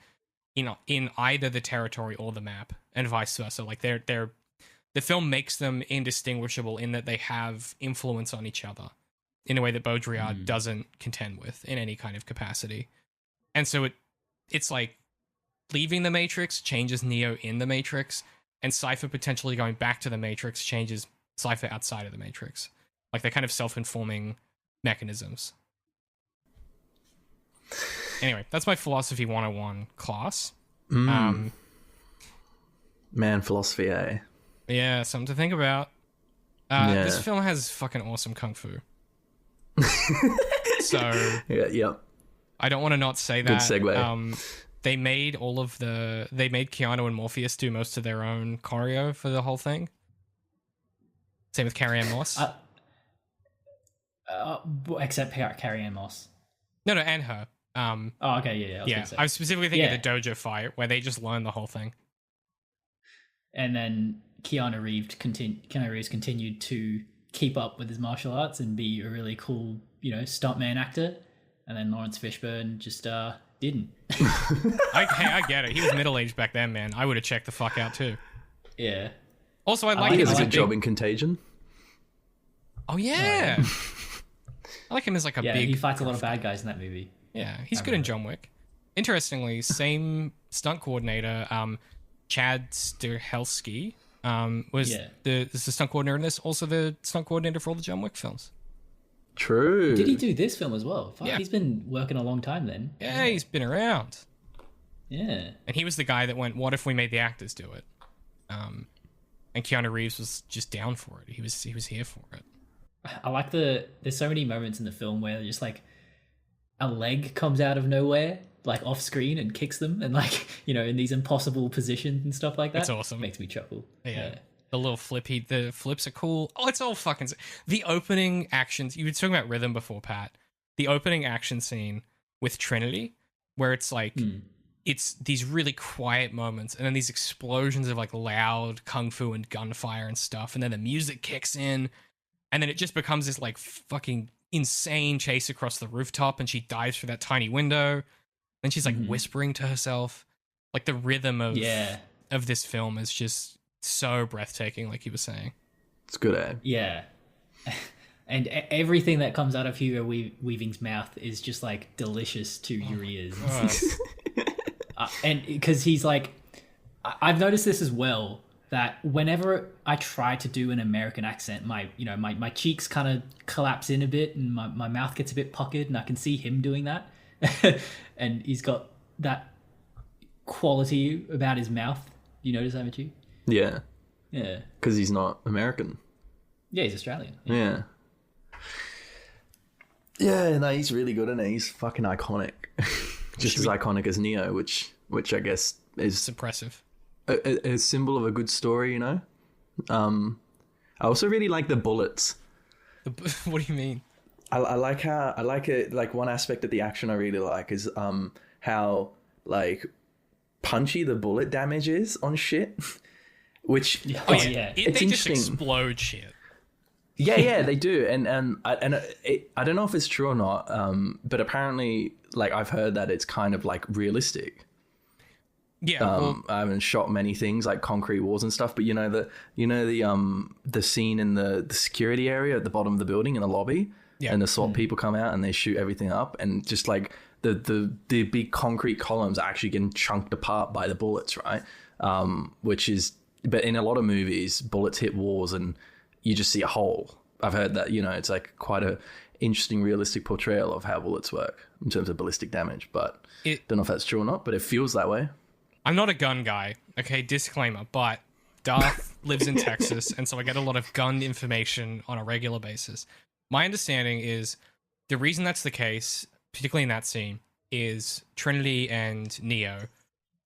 in either the territory or the map, and vice versa. Like, the film makes them indistinguishable in that they have influence on each other in a way that Baudrillard doesn't contend with in any kind of capacity. And so it's like, leaving the Matrix changes Neo in the Matrix, and Cypher potentially going back to the Matrix changes Cypher outside of the Matrix. Like, they're kind of self-informing mechanisms. Anyway, that's my Philosophy 101 class. Man, philosophy, eh? Yeah, something to think about. This film has fucking awesome kung fu. So Yep. I don't want to not say that. Good segue. They made Keanu and Morpheus do most of their own choreo for the whole thing. Same with Carrie-Anne Moss. Except Carrie-Anne Moss. No, and her. Okay, yeah. I was specifically thinking of the dojo fight where they just learn the whole thing. And then Keanu Reeves continued to keep up with his martial arts and be a really cool, stuntman actor. And then Lawrence Fishburne just didn't. I get it. He was middle-aged back then, man. I would have checked the fuck out too. Yeah. Also, I He him does as a good job in Contagion. Oh yeah. I like him as like a big. He fights a lot of bad guys in that movie. Yeah, he's good in John Wick. Interestingly, same stunt coordinator, Chad Stahelski, was the stunt coordinator in this. Also, the stunt coordinator for all the John Wick films. True. Did he do this film as well? Fuck, Yeah. He's been working a long time then. Yeah, he's been around. Yeah. And he was the guy that went, "What if we made the actors do it?" And Keanu Reeves was just down for it. He was here for it. I like there's so many moments in the film where just like a leg comes out of nowhere, like off screen, and kicks them, and like, in these impossible positions and stuff like that. It's awesome. Makes me chuckle. Yeah. The little the flips are cool. Oh, it's all fucking... The opening actions... You were talking about rhythm before, Pat. The opening action scene with Trinity, where it's like... It's these really quiet moments, and then these explosions of like loud kung fu and gunfire and stuff, and then the music kicks in, and then it just becomes this like fucking insane chase across the rooftop, and she dives through that tiny window. Then she's like whispering to herself. Like, the rhythm of this film is just so breathtaking, like you were saying. It's good, eh? Yeah. And everything that comes out of Hugo Weaving's mouth is just like delicious to your ears. And because he's like, I've noticed this as well, that whenever I try to do an American accent, my cheeks kind of collapse in a bit, and my mouth gets a bit puckered, and I can see him doing that. And he's got that quality about his mouth. You notice, haven't you? Yeah. Yeah. Because he's not American. Yeah, he's Australian. Yeah. Yeah, no, he's really good, and he's fucking iconic. just as iconic as Neo, which I guess is It's impressive. a symbol of a good story, you know. I also really like the bullets. What do you mean? I like it. Like one aspect of the action I really like is how like punchy the bullet damage is on shit, which They it's just interesting. explode shit. Yeah, they do, and I don't know if it's true or not, but apparently, like I've heard that it's kind of like realistic. Yeah, I haven't shot many things like concrete walls and stuff, but the scene in the security area at the bottom of the building in the lobby, and the SWAT people come out and they shoot everything up, and just like the big concrete columns are actually getting chunked apart by the bullets, right? But in a lot of movies, bullets hit walls and you just see a hole. I've heard that, it's like quite a interesting, realistic portrayal of how bullets work in terms of ballistic damage, but don't know if that's true or not, but it feels that way. I'm not a gun guy, okay, disclaimer, but Darth lives in Texas, and so I get a lot of gun information on a regular basis. My understanding is the reason that's the case, particularly in that scene, is Trinity and Neo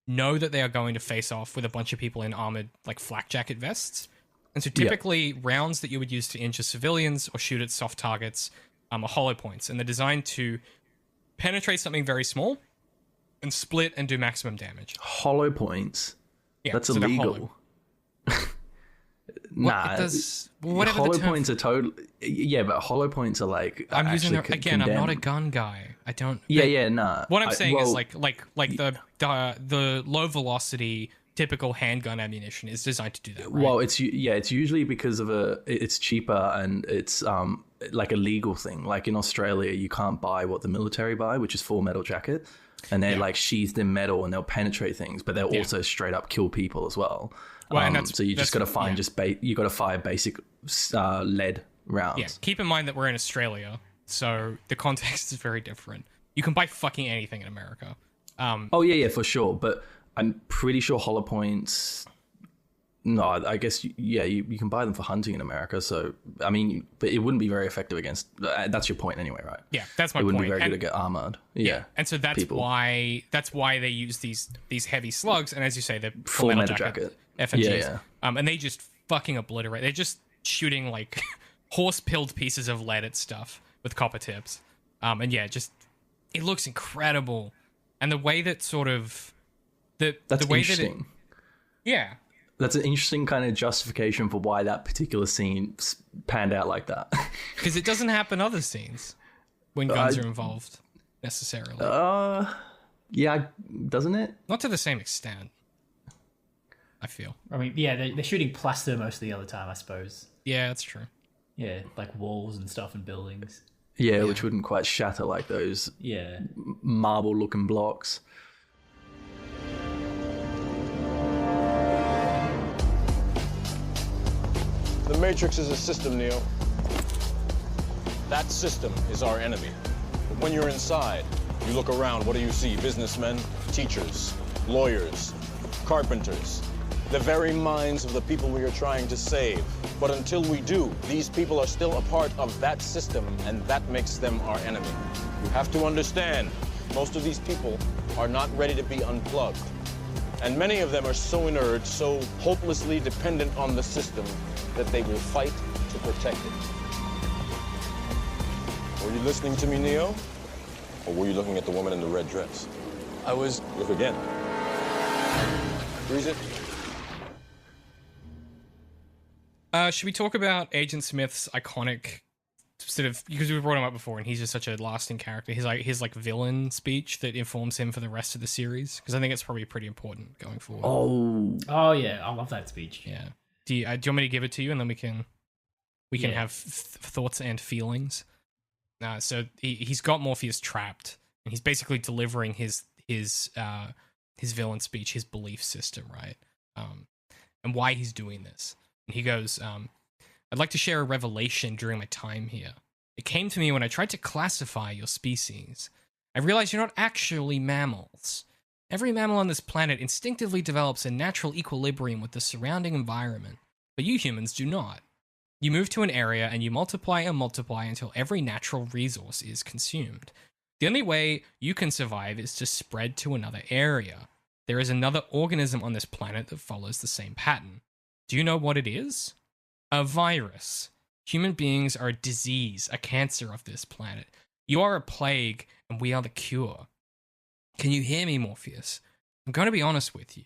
know that they are going to face off with a bunch of people in armored, like, flak jacket vests. And so typically rounds that you would use to injure civilians or shoot at soft targets are hollow points, and they're designed to penetrate something very small and split and do maximum damage. Hollow points? Yeah, that's so they're illegal. Nah, hollow points are totally. Yeah, but hollow points are like. I'm using actually again. condemned. I'm not a gun guy. I don't. Nah. What I'm saying is like the low velocity typical handgun ammunition is designed to do that. Right? Well, it's usually because of it's cheaper and it's like a legal thing. Like in Australia, you can't buy what the military buy, which is full metal jacket, and they're like sheathed in metal and they'll penetrate things, but they'll also straight up kill people as well. Well, and so you just got to find you got to fire basic lead rounds. Yeah, keep in mind that we're in Australia, so the context is very different. You can buy fucking anything in America. For sure. But I'm pretty sure hollow points. No, I guess you can buy them for hunting in America. So I mean, but it wouldn't be very effective against. That's your point anyway, right? Yeah, that's my point. It wouldn't be very good to get armored. Yeah, and so that's why they use these heavy slugs, and as you say, they're full metal jacket. FMGs. And they just fucking obliterate. They're just shooting like horse-pilled pieces of lead at stuff with copper tips. Just it looks incredible, and the way that sort of that's the way interesting. That's an interesting kind of justification for why that particular scene panned out like that. Because it doesn't happen other scenes when guns are involved necessarily. Doesn't it? Not to the same extent, I feel. I mean, they're shooting plaster most of the other time, I suppose. Yeah, that's true. Yeah, like walls and stuff and buildings. Yeah, which wouldn't quite shatter like those marble-looking blocks. The Matrix is a system, Neo. That system is our enemy. But when you're inside, you look around, what do you see? Businessmen, teachers, lawyers, carpenters, the very minds of the people we are trying to save. But until we do, these people are still a part of that system, and that makes them our enemy. You have to understand, most of these people are not ready to be unplugged. And many of them are so inert, so hopelessly dependent on the system, that they will fight to protect it. Were you listening to me, Neo? Or were you looking at the woman in the red dress? I was. Look again. Freeze it. Should we talk about Agent Smith's iconic sort of, because we brought him up before and he's just such a lasting character, his villain speech that informs him for the rest of the series, because I think it's probably pretty important going forward. Oh yeah, I love that speech. Yeah. Do you want me to give it to you and then we can have thoughts and feelings? So he's got Morpheus trapped and he's basically delivering his villain speech, his belief system, right? And why he's doing this. And he goes, I'd like to share a revelation during my time here. It came to me when I tried to classify your species. I realized you're not actually mammals. Every mammal on this planet instinctively develops a natural equilibrium with the surrounding environment, but you humans do not. You move to an area and you multiply and multiply until every natural resource is consumed. The only way you can survive is to spread to another area. There is another organism on this planet that follows the same pattern. Do you know what it is? A virus. Human beings are a disease, a cancer of this planet. You are a plague, and we are the cure. Can you hear me, Morpheus? I'm going to be honest with you.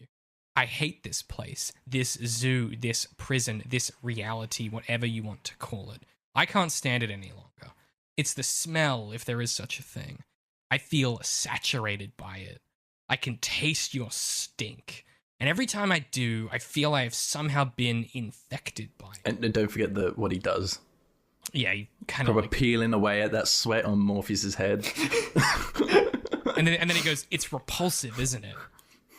I hate this place, this zoo, this prison, this reality, whatever you want to call it. I can't stand it any longer. It's the smell, if there is such a thing. I feel saturated by it. I can taste your stink. And every time I do, I feel I have somehow been infected by it. And don't forget what he does. Yeah, he kind of Probably peeling away at that sweat on Morpheus's head. and then he goes, it's repulsive, isn't it?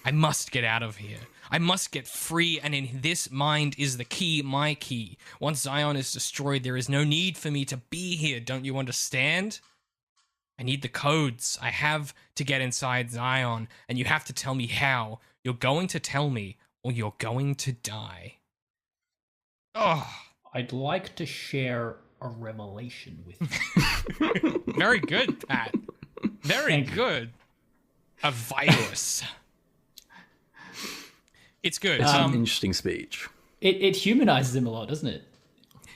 I must get out of here. I must get free, and in this mind is the key, my key. Once Zion is destroyed, there is no need for me to be here, don't you understand? I need the codes I have to get inside Zion, and you have to tell me how. You're going to tell me, or you're going to die. Oh. I'd like to share a revelation with you. Very good, Pat. Very good. A virus. It's good. It's an interesting speech. It humanizes him a lot, doesn't it?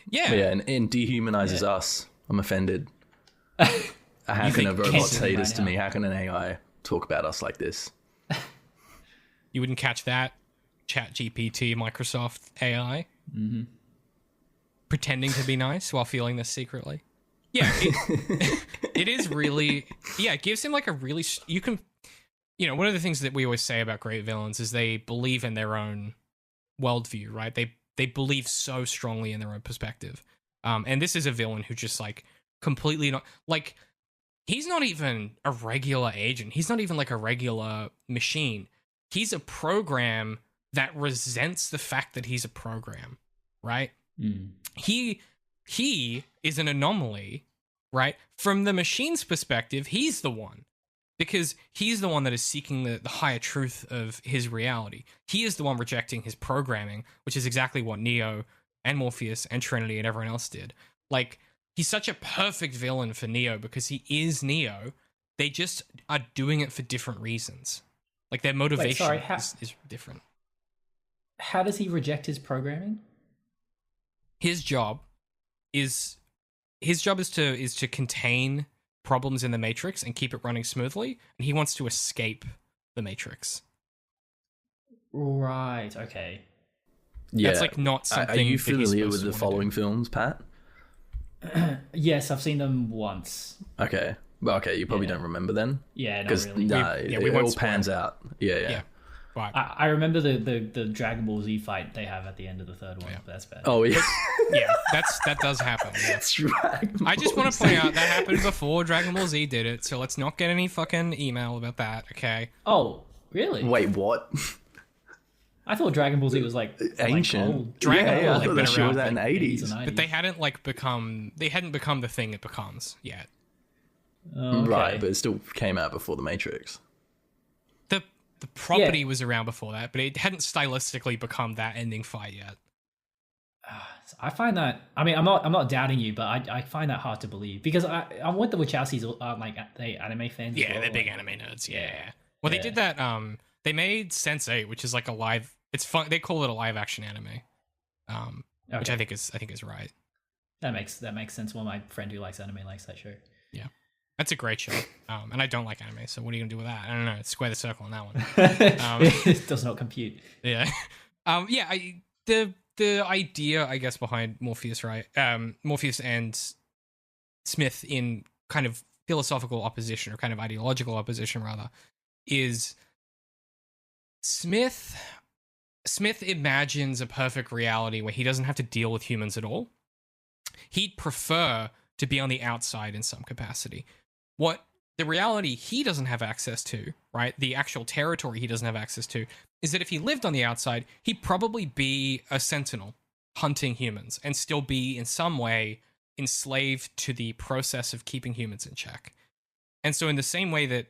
Yeah. Yeah, and dehumanizes us. I'm offended. How can a robot say this to me? How can an AI talk about us like this? You wouldn't catch that? ChatGPT, Microsoft AI? Mm-hmm. Pretending to be nice while feeling this secretly? Yeah, it is really... Yeah, it gives him like a really... You can... You know, one of the things that we always say about great villains is they believe in their own worldview, right? They believe so strongly in their own perspective. And this is a villain who just like completely not... Like, he's not even a regular agent. He's not even like a regular machine. He's a program that resents the fact that he's a program, right? Mm. He is an anomaly, right? From the machine's perspective, he's the one. Because he's the one that is seeking the higher truth of his reality. He is the one rejecting his programming, which is exactly what Neo and Morpheus and Trinity and everyone else did. Like, he's such a perfect villain for Neo because he is Neo. They just are doing it for different reasons. Like, their motivation is different. How does he reject his programming? His job is to contain problems in the Matrix and keep it running smoothly, and he wants to escape the Matrix. Right, okay. Yeah. That's like not something. Are you that he's familiar supposed with to the wanna following do. films, Pat? Yes, I've seen them once. Okay. Well, okay, you probably Yeah. don't remember then. Yeah, not Because really. it we all won't pans spoil. out. Yeah. But I remember the Dragon Ball Z fight they have at the end of the third one. Yeah. But that's bad. Oh, yeah. yeah, that does happen. Yeah. That's right. I just want to point out that happened before Dragon Ball Z did it, so let's not get any fucking email about that, okay? Oh, really? Wait, what? I thought Dragon Ball Z was like Ancient. Like old. Dragon yeah, Ball I had thought been that shit was around out in the 80s. and 90s. But they hadn't become the thing it becomes yet. Oh, okay. Right, but it still came out before The Matrix. The property was around before that, but it hadn't stylistically become that ending fight yet. I find that. I mean, I'm not doubting you, but I find that hard to believe because I'm with the Wachowskis are like they anime fans. as Yeah, well, they're big like- anime nerds. Yeah. Yeah. Well, they Yeah. did that. They made Sense8, which is like a live. It's fun. They call it a live action anime. Which Okay. I think is right. That makes sense. Well, my friend who likes anime likes that show. Yeah, that's a great show. And I don't like anime, so what are you gonna do with that? I don't know. Square the circle on that one. It does not compute. Yeah. Yeah. The idea, I guess, behind Morpheus, right? Morpheus and Smith in kind of philosophical opposition or kind of ideological opposition, rather, is Smith imagines a perfect reality where he doesn't have to deal with humans at all. He'd prefer to be on the outside in some capacity. What the reality he doesn't have access to, right? The actual territory he doesn't have access to, is that if he lived on the outside, he'd probably be a sentinel hunting humans and still be in some way enslaved to the process of keeping humans in check. And so in the same way that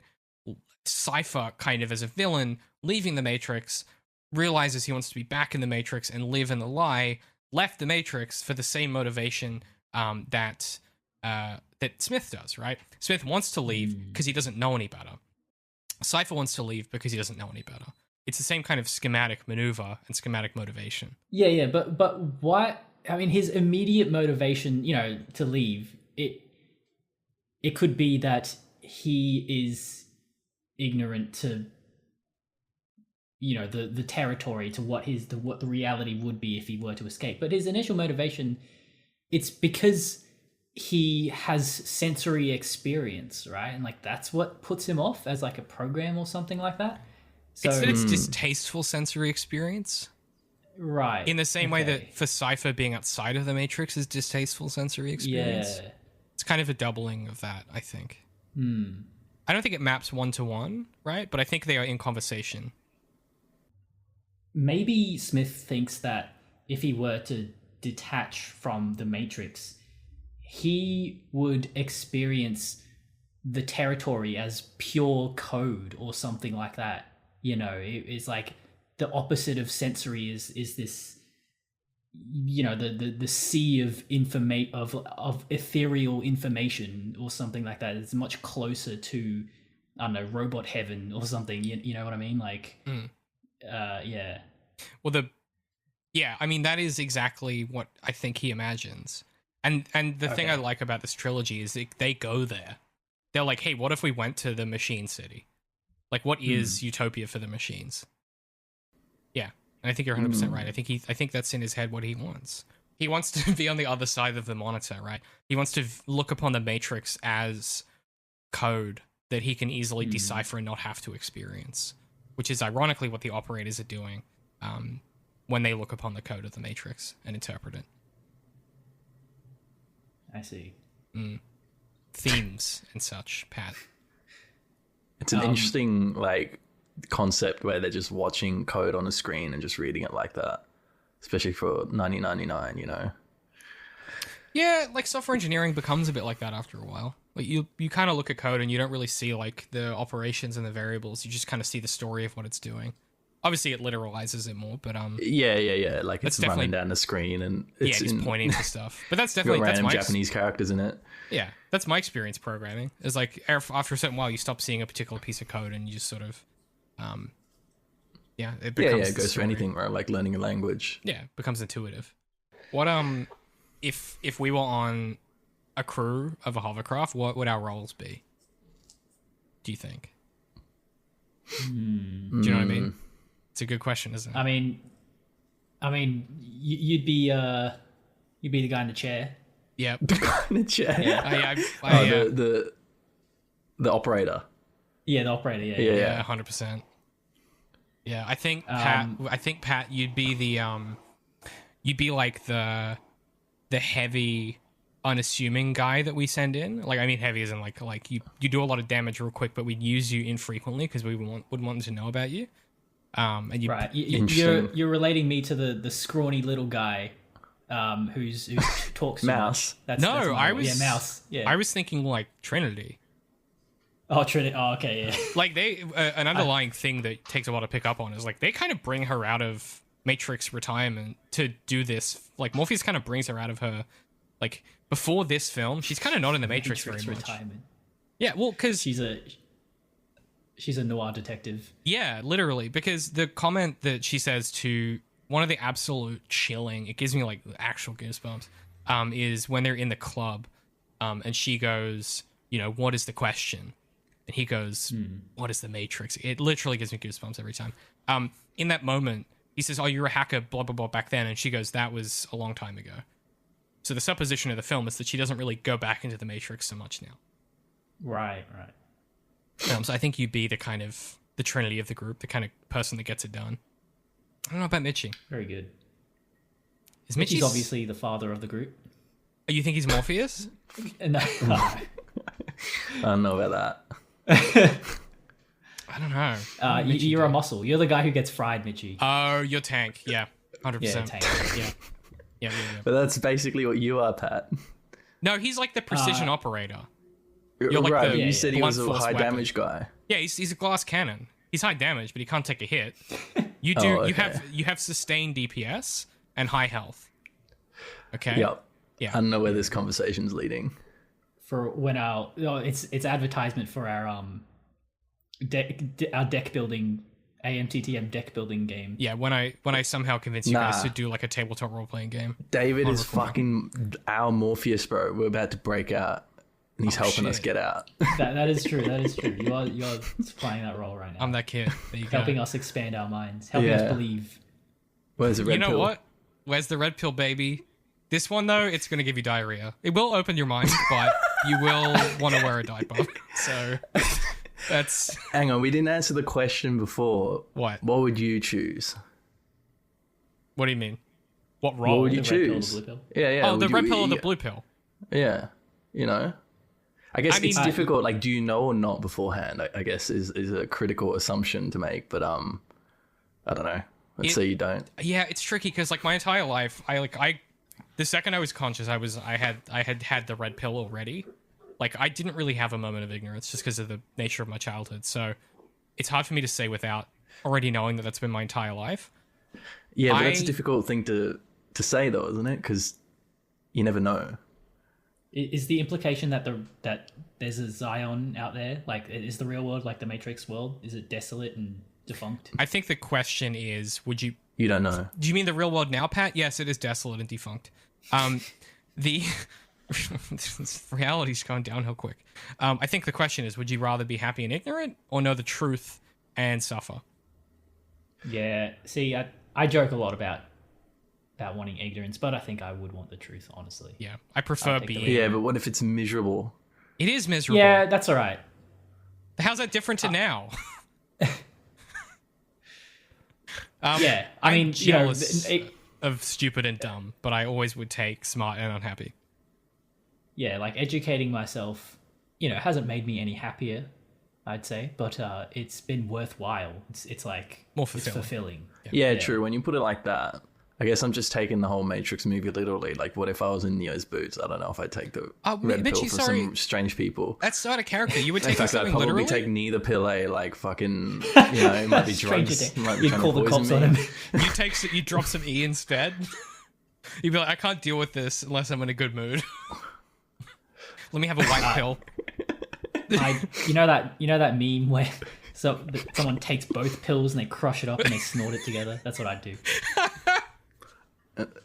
Cypher, kind of as a villain, leaving the Matrix, realizes he wants to be back in the Matrix and live in the lie, left the Matrix for the same motivation that that Smith does, right? Smith wants to leave because he doesn't know any better. Cypher wants to leave because he doesn't know any better. It's the same kind of schematic maneuver and schematic motivation. Yeah, but what? I mean, his immediate motivation, to leave, it could be that he is ignorant to, the territory, to what the reality would be if he were to escape. But his initial motivation, it's because he has sensory experience, right? And like that's what puts him off as like a program or something like that. So It's that it's distasteful sensory experience. right. In the same way that for Cypher being outside of the Matrix is distasteful sensory experience. Yeah. It's kind of a doubling of that, I think. I don't think it maps 1-to-1, right? But I think they are in conversation. Maybe Smith thinks that if he were to detach from the Matrix, he would experience the territory as pure code or something like that. It's like the opposite of sensory is this, the sea of of ethereal information or something like that. It's much closer to, I don't know, robot heaven or something. You know what I mean? Like, yeah. Well, I mean, that is exactly what I think he imagines. And the thing I like about this trilogy is they go there. They're like, hey, what if we went to the machine city? Like, what is utopia for the machines? Yeah, and I think you're 100% right. I think that's in his head what he wants. He wants to be on the other side of the monitor, right? He wants to look upon the Matrix as code that he can easily decipher and not have to experience, which is ironically what the operators are doing when they look upon the code of the Matrix and interpret it. I see. Themes and such, Pat. It's an interesting concept where they're just watching code on a screen and just reading it like that, especially for 1999. Yeah, like software engineering becomes a bit like that after a while. Like you kind of look at code and you don't really see like the operations and the variables. You just kind of see the story of what it's doing. Obviously, it literalizes it more, but yeah. Like That's it's running down the screen and it's just pointing to stuff. But that's definitely random that's my Japanese characters in it. Yeah, that's my experience programming. Is like after a certain while, you stop seeing a particular piece of code and you just sort of, it becomes it goes for anything, right? Like learning a language. Yeah, it becomes intuitive. What if we were on a crew of a hovercraft, what would our roles be? Do you think? Do you know what I mean? It's a good question, isn't it? I mean, you'd be the guy in the chair. Yep. The guy in the chair. Yeah. The operator. Yeah, the operator. Yeah, 100%. Yeah, I think Pat, you'd be like the heavy, unassuming guy that we send in. Like, I mean, heavy isn't like you do a lot of damage real quick, but we'd use you infrequently because we wouldn't want them to know about you. And you, right, you're relating me to the scrawny little guy, who talks Mouse. That's Mouse. Yeah, I was thinking like Trinity. Oh, Trinity. Oh, okay, yeah. Like they, an underlying thing that takes a while to pick up on is like they kind of bring her out of Matrix retirement to do this. Like Morpheus kind of brings her out of her, like before this film, she's kind of not in the Matrix very much. Retirement. Yeah, well, because she's a noir detective. Yeah, literally, because the comment that she says to one of the absolute chilling, it gives me like actual goosebumps, is when they're in the club, and she goes, what is the question? And he goes, what is the Matrix? It literally gives me goosebumps every time. In that moment, he says, oh, you're a hacker, blah, blah, blah, back then. And she goes, that was a long time ago. So the supposition of the film is that she doesn't really go back into the Matrix so much now. Right. So I think you'd be the Trinity of the group, the kind of person that gets it done. I don't know about Mitchie. Very good. Is Mitchie's obviously the father of the group. You think he's Morpheus? No. I don't know about that. I don't know. You're a muscle. You're the guy who gets fried, Mitchie. Oh, you're Tank. Yeah, 100%. Yeah, Tank. Yeah. But that's basically what you are, Pat. No, he's like the precision operator. You're like right, the, you said he was a blunt force high weapon. damage guy. Yeah, he's a glass cannon. He's high damage, but he can't take a hit. You do. Okay. You have sustained DPS and high health. Okay. Yep. Yeah. I don't know where this conversation's leading. for when it's advertisement for our our deck building AMTTM deck building game. Yeah, when I somehow convince you guys to do like a tabletop role playing game. David is fucking our Morpheus, bro. We're about to break out, and he's helping us get out. That is true. That is true. You're playing that role right now. I'm that kid. There you go. Helping us expand our minds, helping us believe. Where's the red pill? You know what? Where's the red pill, baby? This one though, it's gonna give you diarrhea. It will open your mind, but you will want to wear a diaper. So. That's. Hang on, we didn't answer the question before. What would you choose? What do you mean? What role? What would you choose? Red pill, the blue pill? Yeah. Oh, the red pill or the blue pill? Yeah, I guess it's difficult. Like, do you know or not beforehand? I guess is a critical assumption to make. But I don't know. Let's say you don't. Yeah, it's tricky because like my entire life, the second I was conscious, I had the red pill already. Like, I didn't really have a moment of ignorance just because of the nature of my childhood. So it's hard for me to say without already knowing that that's been my entire life. Yeah, but that's a difficult thing to say, though, isn't it? Because you never know. Is the implication that there's a Zion out there? Like, is the real world like the Matrix world? Is it desolate and defunct? I think the question is, would you... You don't know. Do you mean the real world now, Pat? Yes, it is desolate and defunct. The... Reality's gone downhill quick. I think the question is, would you rather be happy and ignorant or know the truth and suffer? Yeah, see, I joke a lot about wanting ignorance, but I think I would want the truth, honestly. Yeah, I prefer being... Yeah, but what if it's miserable? It is miserable. Yeah, that's all right. How's that different to now? Yeah, I mean, jealous of stupid and dumb, but I always would take smart and unhappy. Yeah, like educating myself, hasn't made me any happier, I'd say, but it's been worthwhile. It's like more fulfilling. fulfilling. It's fulfilling. Yeah, true. When you put it like that, I guess I'm just taking the whole Matrix movie literally. Like, what if I was in Neo's boots? I don't know if I'd take the red pill for some strange people. That's not a character. You would take in fact, something I'd probably literally? take neither pill, like fucking, it might be drugs. Might be You'd trying call to the poison cops me. on him. You drop some E instead. You'd be like, I can't deal with this unless I'm in a good mood. Let me have a white pill. You know that meme where someone takes both pills and they crush it up and they snort it together? That's what I'd do.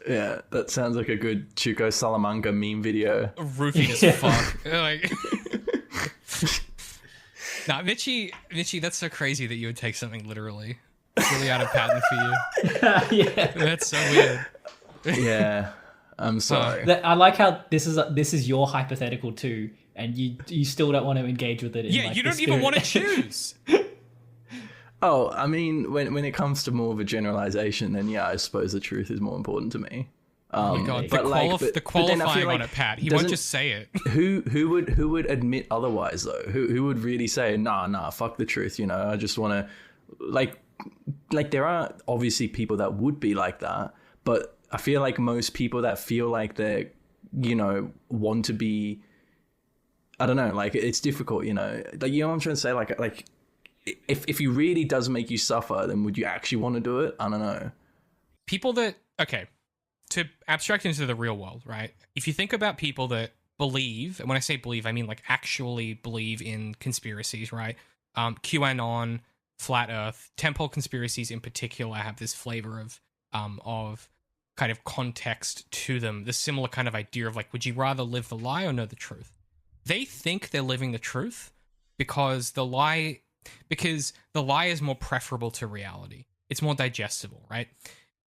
Yeah, that sounds like a good Chuko Salamanca meme video. Roofied as fuck. Like, nah, Mitchie, that's so crazy that you would take something literally. It's really out of pattern for you. Yeah, that's so weird. Yeah, I'm sorry. I like how this is your hypothetical too, and you still don't want to engage with it. Yeah, you don't even want to choose. Oh, I mean, when it comes to more of a generalization, then yeah, I suppose the truth is more important to me. Oh my God, but the qualifying like on it, Pat. He won't just say it. Who would admit otherwise though? Who would really say nah, fuck the truth? I just want to like there are obviously people that would be like that, but I feel like most people that feel like they're want to be, I don't know, like it's difficult, like what I'm trying to say, like. If he really does make you suffer, then would you actually want to do it? I don't know. People that, okay, to abstract into the real world, right? If you think about people that believe, and when I say believe, I mean like actually believe in conspiracies, right? QAnon, flat Earth, temple conspiracies in particular have this flavor of kind of context to them. The similar kind of idea of like, would you rather live the lie or know the truth? They think they're living the truth because the lie is more preferable to reality. It's more digestible, right?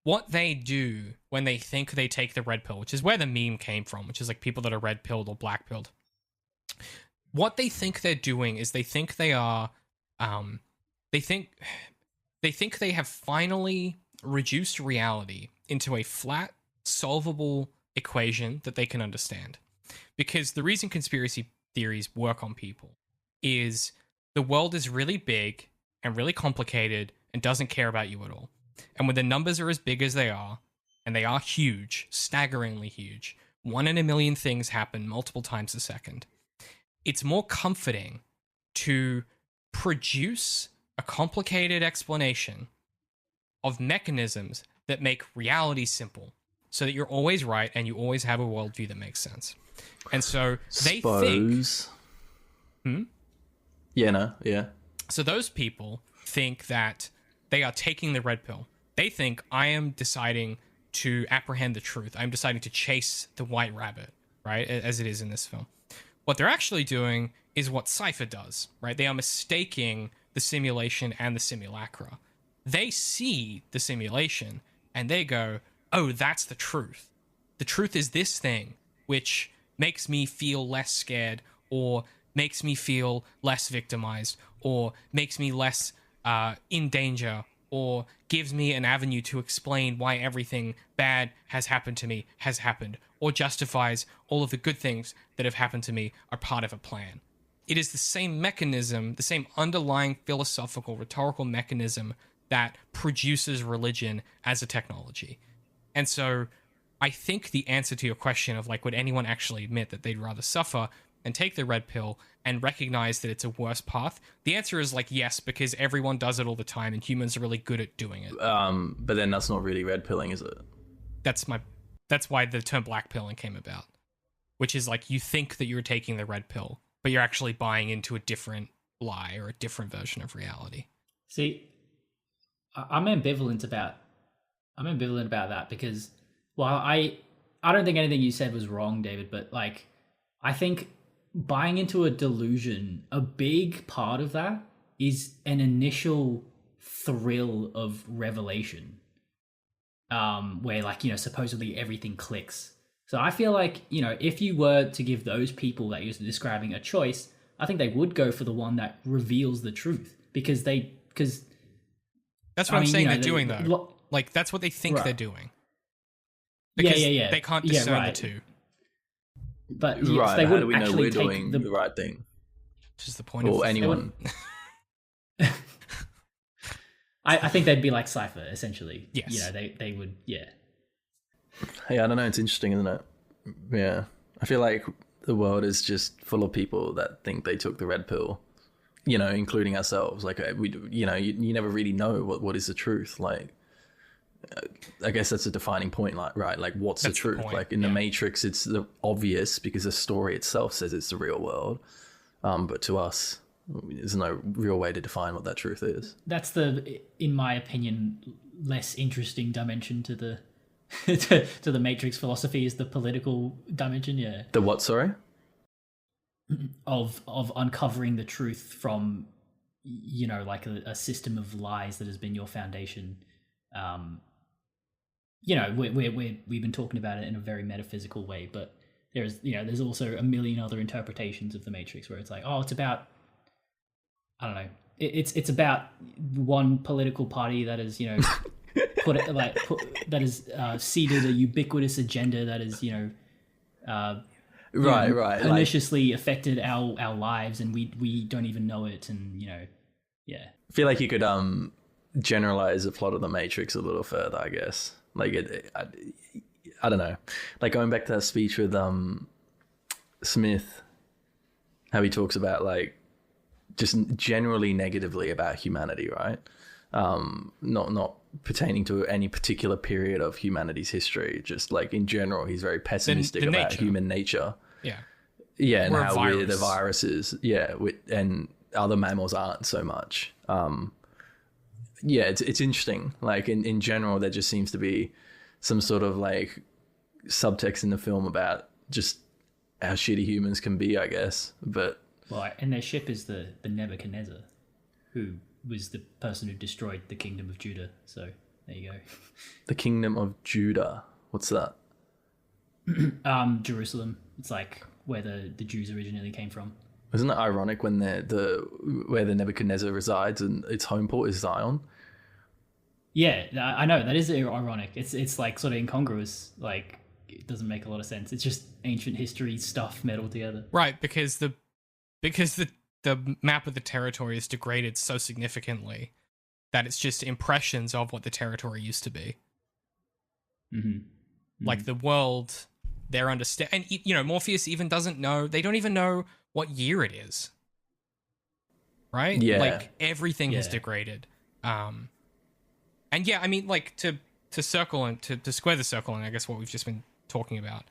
What they do when they think they take the red pill, which is where the meme came from, which is like people that are red pilled or black pilled. What they think they're doing is they think they are, they think they have finally reduced reality into a flat, solvable equation that they can understand. Because the reason conspiracy theories work on people is the world is really big and really complicated and doesn't care about you at all. And when the numbers are as big as they are, and they are huge, staggeringly huge, 1 in a million things happen multiple times a second, it's more comforting to produce a complicated explanation of mechanisms that make reality simple. so that you're always right and you always have a worldview that makes sense. And so they Suppose. think... Yeah, no, yeah. So those people think that they are taking the red pill. They think, I am deciding to apprehend the truth. I'm deciding to chase the white rabbit, right? As it is in this film. What they're actually doing is what Cypher does, right? They are mistaking the simulation and the simulacra. They see the simulation and they go, oh, that's the truth. The truth is this thing, which makes me feel less scared, or makes me feel less victimized, or makes me less in danger, or gives me an avenue to explain why everything bad has happened to me has happened, or justifies all of the good things that have happened to me are part of a plan. It is the same mechanism, the same underlying philosophical, rhetorical mechanism that produces religion as a technology. And so I think the answer to your question of, like, would anyone actually admit that they'd rather suffer and take the red pill and recognize that it's a worse path? The answer is, like, yes, because everyone does it all the time and humans are really good at doing it. But then that's not really red pilling, is it? That's why the term black pilling came about, which is like, you think that you're taking the red pill, but you're actually buying into a different lie or a different version of reality. See, I'm ambivalent about that because, well, I don't think anything you said was wrong, David, but, like, I think buying into a delusion, a big part of that is an initial thrill of revelation, where, like, you know, supposedly everything clicks. So I feel like, you know, if you were to give those people that you're describing a choice, I think they would go for the one that reveals the truth, because that's what I'm saying, you know, they're doing, though. Like, that's what they think they're doing. Because they can't discern the two. But yes, they wouldn't actually take doing the right thing. Which is the point of anyone. I think they'd be like Cypher, essentially. Yes. You know, they would, yeah. Hey, I don't know. It's interesting, isn't it? Yeah. I feel like the world is just full of people that think they took the red pill, you know, including ourselves. Like, you never really know what is the truth. Like, I guess that's a defining point, like, right? Like, what's the truth? Like, in the Matrix, it's the obvious because the story itself says it's the real world. But to us, there's no real way to define what that truth is. That's the, in my opinion, less interesting dimension to the to the Matrix philosophy, is the political dimension. Yeah. The what? Sorry. Of uncovering the truth from, you know, like a system of lies that has been your foundation. You know, we've been talking about it in a very metaphysical way, but there's also a million other interpretations of the Matrix where it's like, oh, it's about, I don't know, it's about one political party that is, you know, that is seeded a ubiquitous agenda that is, you know, right, perniciously affected our lives, and we don't even know it, and, you know, yeah. I feel like you could generalize the plot of the Matrix a little further, I guess. Like, I don't know. Like, going back to that speech with Smith, how he talks about, like, just generally negatively about humanity, right? Not pertaining to any particular period of humanity's history. Just, like, in general, he's very pessimistic about human nature. Yeah. Yeah, and how we're the viruses. Yeah, and other mammals aren't so much. Yeah, it's interesting. Like, in general, there just seems to be some sort of, like, subtext in the film about just how shitty humans can be, I guess. But well, and their ship is the Nebuchadnezzar, who was the person who destroyed the kingdom of Judah. So there you go. The kingdom of Judah. What's that? Jerusalem. It's like where the Jews originally came from. Isn't it ironic when where the Nebuchadnezzar resides and its home port is Zion? Yeah, I know, that is ironic. It's like sort of incongruous. Like, it doesn't make a lot of sense. It's just ancient history stuff meddled together. Right, because the map of the territory is degraded so significantly that it's just impressions of what the territory used to be. Mm-hmm. Mm-hmm. Like, the world, they're and, you know, Morpheus even doesn't know. They don't even know what year it is. Right? Yeah. Like, everything is degraded. And yeah, I mean, like, to to circle and to square the circle, and I guess what we've just been talking about,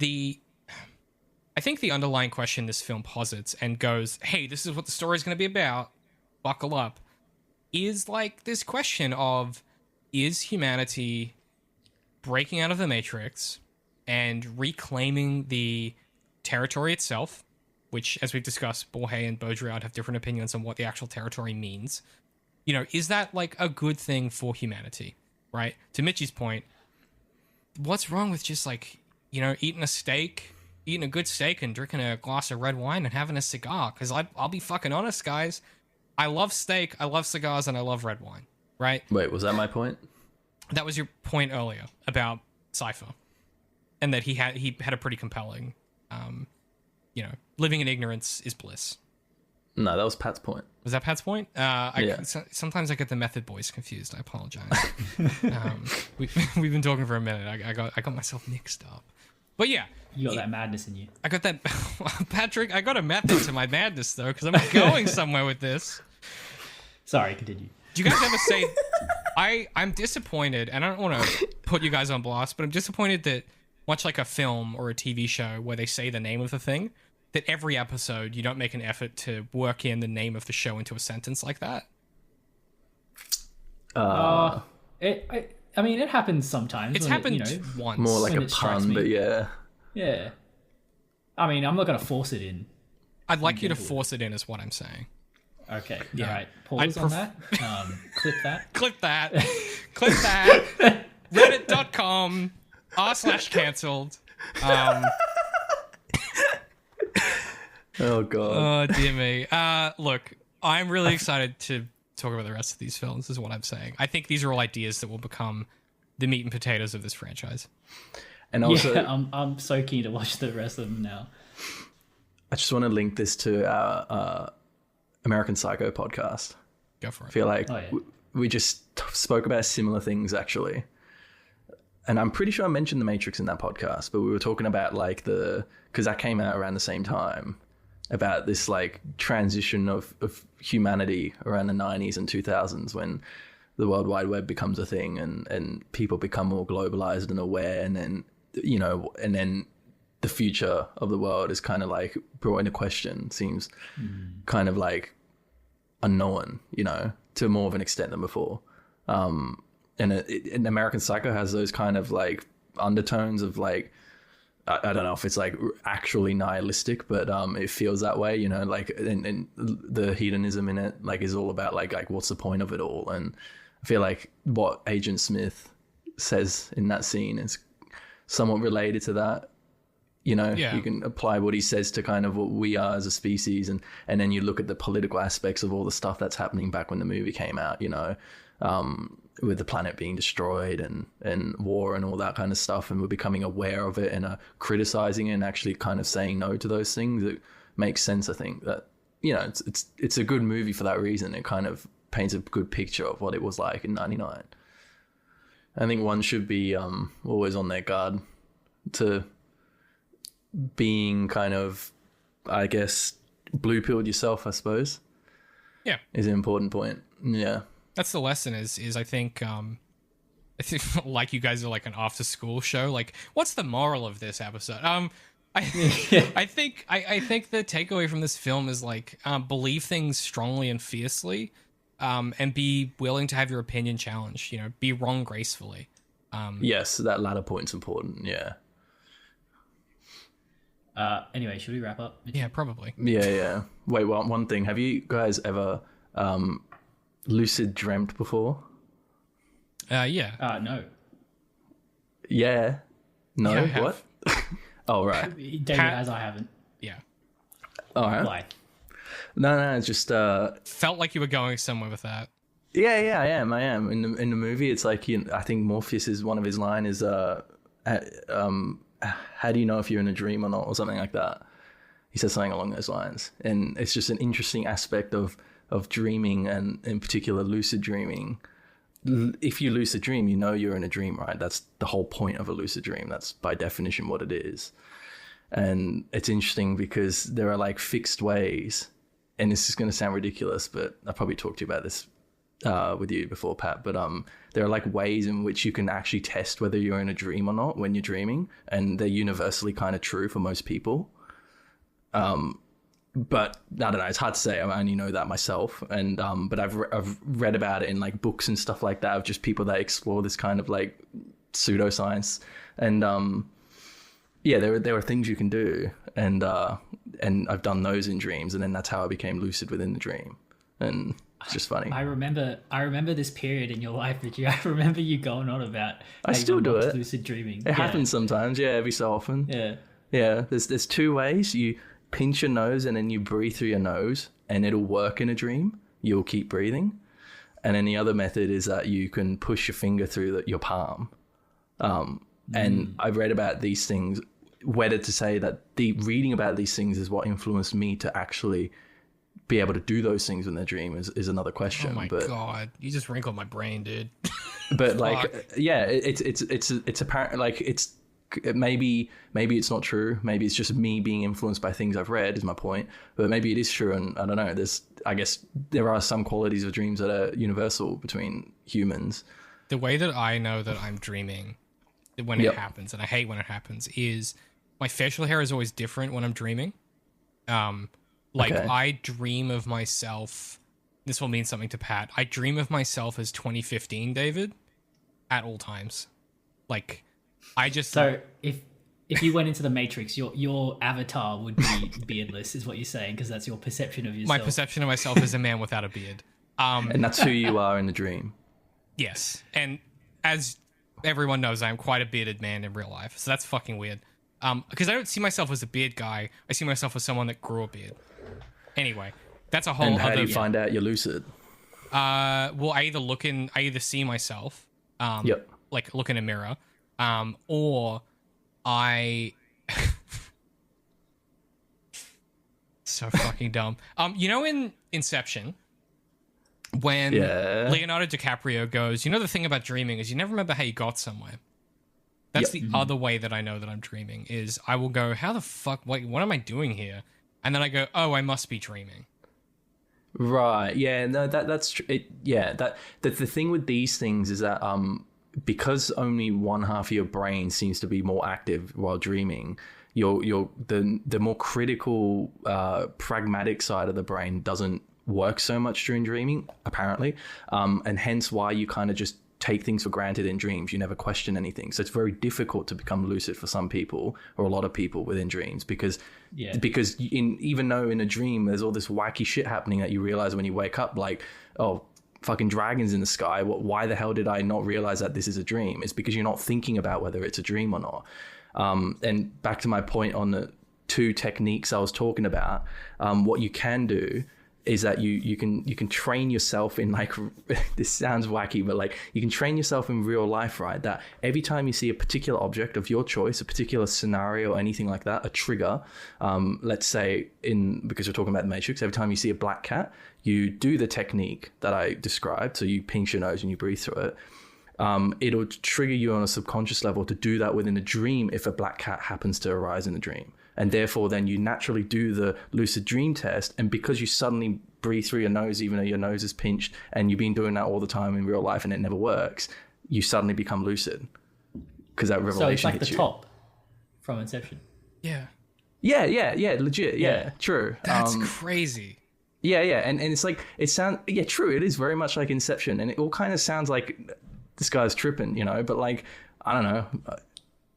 I think the underlying question this film posits and goes, hey, this is what the story is going to be about, buckle up, is like this question of, is humanity breaking out of the Matrix and reclaiming the territory itself, which, as we've discussed, Borges and Baudrillard have different opinions on what the actual territory means. You know, is that like a good thing for humanity, right? To Mitchie's point, what's wrong with just like, you know, eating a good steak and drinking a glass of red wine and having a cigar? Because I'll be fucking honest, guys. I love steak, I love cigars, and I love red wine, right? Wait, was that my point? That was your point earlier about Cypher, and that he had a pretty compelling, you know, living in ignorance is bliss. No, that was Pat's point. Was that Pat's point? Yeah. Sometimes I get the Method Boys confused. I apologize. We've been talking for a minute. I got myself mixed up. But yeah, You got that madness in you. I got that. Patrick, I got a method to my madness though, because I'm going somewhere with this. Sorry, continue. Do you guys ever say? I'm disappointed, and I don't want to put you guys on blast, but I'm disappointed that, much like a film or a TV show where they say the name of the thing, that every episode you don't make an effort to work in the name of the show into a sentence like that. I mean, it happens sometimes. It's happened once. More like When a it strikes pun, me. but yeah. Yeah. I mean, I'm not going to force it in. I'd like you to force it in, is what I'm saying. Okay. Yeah. All right. Pause on that. Clip that. Clip that. Clip that. Reddit.com /cancelled. Oh, God. Oh, dear me. Look, I'm really excited to talk about the rest of these films, is what I'm saying. I think these are all ideas that will become the meat and potatoes of this franchise. And also, Yeah, I'm so keen to watch the rest of them now. I just want to link this to our American Psycho podcast. Go for I it. feel like Oh, yeah. we just spoke about similar things, actually. And I'm pretty sure I mentioned The Matrix in that podcast, but we were talking about like because that came out around the same time, about this like transition of humanity around the 90s and 2000s when the World Wide Web becomes a thing and people become more globalized and aware, and then, you know, and then the future of the world is kind of like brought into question, seems kind of like unknown, you know, to more of an extent than before. And American Psycho has those kind of like undertones of like, I don't know if it's like actually nihilistic, but it feels that way, you know, like, and the hedonism in it like is all about like what's the point of it all. And I feel like what Agent Smith says in that scene is somewhat related to that. You know, Yeah. You can apply what he says to kind of what we are as a species, and then you look at the political aspects of all the stuff that's happening back when the movie came out, you know, with the planet being destroyed and war and all that kind of stuff, and we're becoming aware of it and criticizing it and actually kind of saying no to those things. It makes sense, I think, that, you know, it's a good movie for that reason. It kind of paints a good picture of what it was like in '99. I think one should be always on their guard to being kind of, I guess, blue-pilled yourself, I suppose. Yeah. Is an important point. Yeah. That's the lesson is I think like you guys are like an after school show. Like, what's the moral of this episode? I think the takeaway from this film is like, believe things strongly and fiercely, and be willing to have your opinion challenged, you know, be wrong gracefully. Yes, that latter point's important. Yeah. Anyway, should we wrap up? Yeah, probably. Yeah. Wait, one thing. Have you guys ever lucid dreamt before? Yeah. No. Yeah. No? Yeah, I have. What? Oh, right. David has, I haven't. Yeah. All right. Why? No, it's just... Felt like you were going somewhere with that. Yeah, I am. In the movie, it's like, I think Morpheus is one of his line is, how do you know if you're in a dream or not, or something like that. He says something along those lines. And it's just an interesting aspect of dreaming, and in particular lucid dreaming. If you lucid dream, you know you're in a dream, right? That's the whole point of a lucid dream. That's by definition what it is. And it's interesting because there are like fixed ways, and this is going to sound ridiculous, but I probably talked to you about this with you before, Pat, but there are like ways in which you can actually test whether you're in a dream or not when you're dreaming, and they're universally kind of true for most people. But I don't know, it's hard to say. I only know that myself, and but I've read about it in like books and stuff like that of just people that explore this kind of like pseudoscience, and yeah, there are things you can do, and I've done those in dreams, and then that's how I became lucid within the dream, and it's just funny. I remember this period in your life, Richie. I remember you going on about. I still do it. Lucid dreaming. It happens sometimes, yeah, every so often. Yeah. There's two ways. You pinch your nose and then you breathe through your nose, and it'll work in a dream. You'll keep breathing. And then the other method is that you can push your finger through your palm. And I've read about these things, whether to say that the reading about these things is what influenced me to actually be able to do those things in their dream is another question. Oh my God, you just wrinkled my brain, dude. But like, yeah, it's apparent, like it's, maybe it's not true. Maybe it's just me being influenced by things I've read is my point, but maybe it is true. And I don't know, I guess there are some qualities of dreams that are universal between humans. The way that I know that I'm dreaming when it happens, and I hate when it happens, is my facial hair is always different when I'm dreaming. I dream of myself. This will mean something to Pat. I dream of myself as 2015 David at all times. Like, So if you went into the Matrix, your avatar would be beardless, is what you're saying, because that's your perception of yourself. My perception of myself is a man without a beard. And that's who you are in the dream. Yes, and as everyone knows, I'm quite a bearded man in real life, so that's fucking weird. Because I don't see myself as a beard guy. I see myself as someone that grew a beard. Anyway, that's a whole other... And how do you find out you're lucid? Well, I either see myself, like look in a mirror, or I... So fucking dumb. You know in Inception, when Leonardo DiCaprio goes, you know, the thing about dreaming is you never remember how you got somewhere. That's the other way that I know that I'm dreaming, is I will go, how the fuck, what am I doing here? And then I go, oh, I must be dreaming. Right. Yeah, no, that's true. The thing with these things is that because only one half of your brain seems to be more active while dreaming, the more critical, pragmatic side of the brain doesn't work so much during dreaming, apparently, and hence why you kind of just take things for granted in dreams. You never question anything, so it's very difficult to become lucid for some people, or a lot of people within dreams, because even though in a dream there's all this wacky shit happening that you realize when you wake up, like, oh, fucking dragons in the sky, why the hell did I not realize that this is a dream? It's because you're not thinking about whether it's a dream or not. And back to my point on the two techniques I was talking about, what you can do is that you can train yourself in, like, this sounds wacky, but like you can train yourself in real life, right? That every time you see a particular object of your choice, a particular scenario or anything like that, a trigger, let's say because we're talking about the Matrix, every time you see a black cat, you do the technique that I described. So you pinch your nose and you breathe through it. It'll trigger you on a subconscious level to do that within a dream if a black cat happens to arise in the dream. And therefore, then you naturally do the lucid dream test. And because you suddenly breathe through your nose, even though your nose is pinched, and you've been doing that all the time in real life and it never works, you suddenly become lucid. Because that revelation hits you. So it's like the top from Inception. Yeah. Yeah, legit. Yeah, true. That's crazy. Yeah. And it's like, true. It is very much like Inception. And it all kind of sounds like this guy's tripping, you know, but like, I don't know.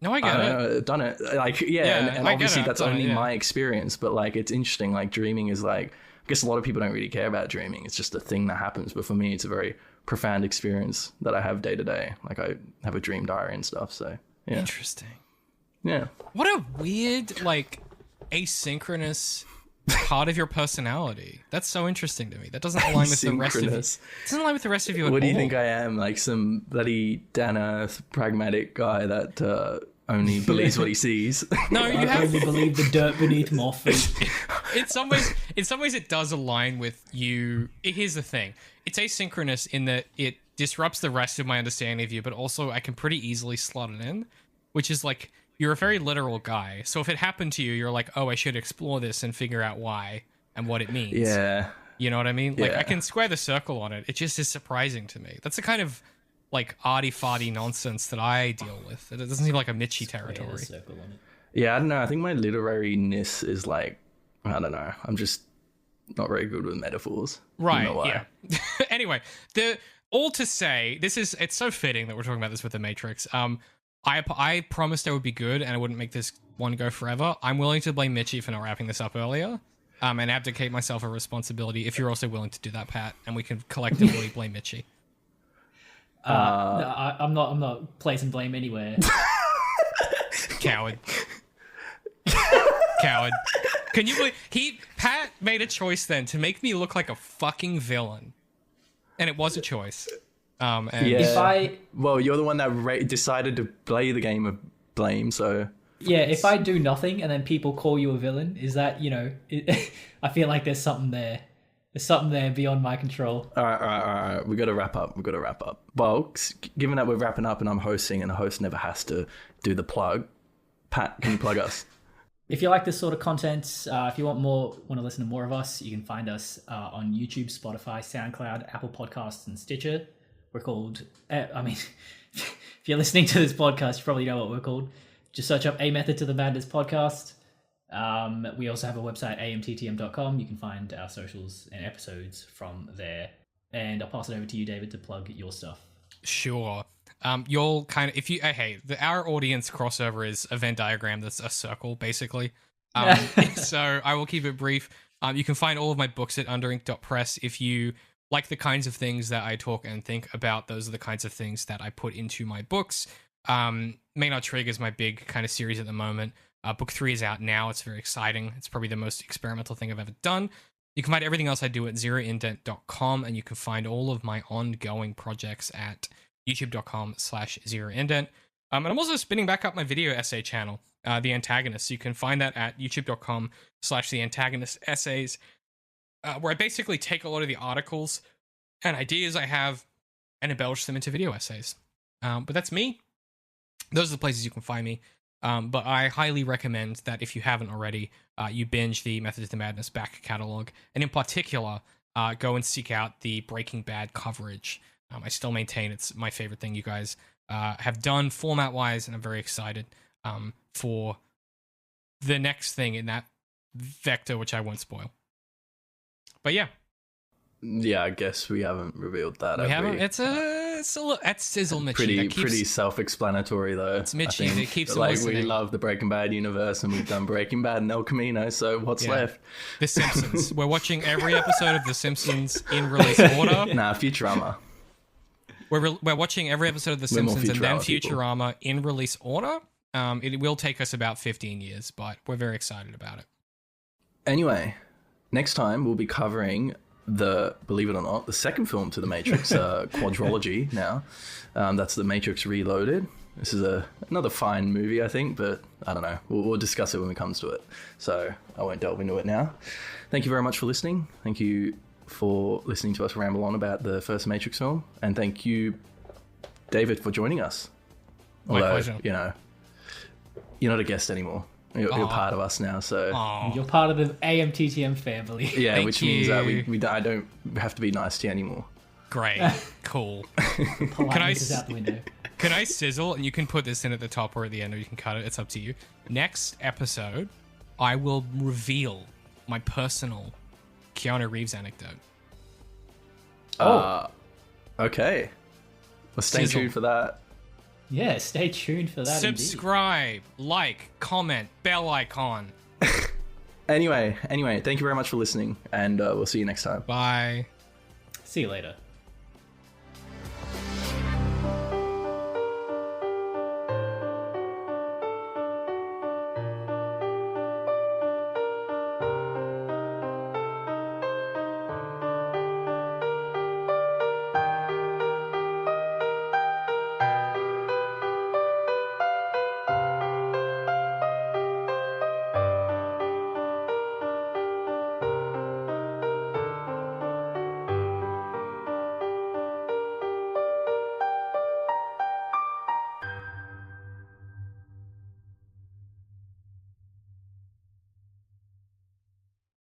No, I get it. I've done it. Like, and obviously that's only my experience, but like, it's interesting. Like, dreaming is like, I guess a lot of people don't really care about dreaming. It's just a thing that happens. But for me, it's a very profound experience that I have day to day. Like, I have a dream diary and stuff. So, yeah. Interesting. Yeah. What a weird, like, asynchronous part of your personality. That's so interesting to me. That doesn't align with the rest of you. Doesn't align with the rest of you at all. What do you think I am? Like some bloody down earth pragmatic guy that only believes what he sees. No, you have only believe the dirt beneath my feet. In some ways it does align with you. Here's the thing. It's asynchronous in that it disrupts the rest of my understanding of you, but also I can pretty easily slot it in, which is like, you're a very literal guy. So if it happened to you, you're like, oh, I should explore this and figure out why and what it means. Yeah. You know what I mean? Like, Yeah. I can square the circle on it. It just is surprising to me. That's the kind of, like, arty-farty nonsense that I deal with. It doesn't seem like a Mitchy Square the territory. circle on it. Yeah, I don't know. I think my literariness is like, I don't know. I'm just not very good with metaphors. I Right, don't know why. yeah. Anyway, all to say, it's so fitting that we're talking about this with The Matrix. I promised I would be good and I wouldn't make this one go forever. I'm willing to blame Mitchy for not wrapping this up earlier, and abdicate myself a responsibility if you're also willing to do that, Pat, and we can collectively blame Mitchy. No, I'm not placing blame anywhere. Coward. Coward. Can you believe Pat made a choice then to make me look like a fucking villain, and it was a choice. And Yeah. If I Well, you're the one that decided to play the game of blame, so if I do nothing and then people call you a villain, is that, I feel like there's something there. There's something there beyond my control. all right. We got to wrap up. Well, given that we're wrapping up and I'm hosting, and the host never has to do the plug, Pat, can you plug us? If you like this sort of content, if you want to listen to more of us, you can find us on YouTube, Spotify, SoundCloud, Apple Podcasts, and Stitcher. We're called, if you're listening to this podcast, you probably know what we're called. Just search up A Method to the Madness podcast. We also have a website, amttm.com. You can find our socials and episodes from there. And I'll pass it over to you, David, to plug your stuff. Sure. You'll kind of, our audience crossover is a Venn diagram that's a circle, basically. So I will keep it brief. You can find all of my books at underink.press. If you like the kinds of things that I talk and think about, those are the kinds of things that I put into my books. Maynard Trigg is my big kind of series at the moment. Book 3 is out now. It's very exciting. It's probably the most experimental thing I've ever done. You can find everything else I do at zeroindent.com, and you can find all of my ongoing projects at youtube.com/zeroindent. And I'm also spinning back up my video essay channel, The Antagonist. You can find that at youtube.com/theantagonist essays, where I basically take a lot of the articles and ideas I have and embellish them into video essays. But that's me. Those are the places you can find me. But I highly recommend that if you haven't already, you binge the Methods to Madness back catalog, and in particular, go and seek out the Breaking Bad coverage. I still maintain it's my favorite thing you guys have done format-wise, and I'm very excited for the next thing in that vector, which I won't spoil. But yeah. Yeah, I guess we haven't revealed that. We haven't. It's a little, that's Sizzle Mitchy. Pretty self-explanatory though. It's Mitchy that keeps like listening. we love the Breaking Bad universe, and we've done Breaking Bad and El Camino. So what's left? The Simpsons. We're watching every episode of The Simpsons in release order. Nah, Futurama. We're watching every episode of The We're more Simpsons and then Futurama people. Futurama in release order. It will take us about 15 years, but we're very excited about it. Anyway, next time we'll be covering believe it or not, the second film to the Matrix, Quadrilogy now. That's The Matrix Reloaded. This is another fine movie, I think, but I don't know. We'll discuss it when it comes to it. So I won't delve into it now. Thank you very much for listening. Thank you for listening to us ramble on about the first Matrix film. And thank you, David, for joining us. My pleasure. You know, you're not a guest anymore. You're part of us now, so... You're part of the AMTTM family. Yeah, Thank which means that you. I don't have to be nice to you anymore. Great. Cool. Politeness is out the window. Can I sizzle? And you can put this in at the top or at the end, or you can cut it. It's up to you. Next episode, I will reveal my personal Keanu Reeves anecdote. Okay. Well, stay Sizzle. tuned for that. Yeah, stay tuned for that. Subscribe, like, comment, bell icon. Anyway, thank you very much for listening, and we'll see you next time. Bye. See you later.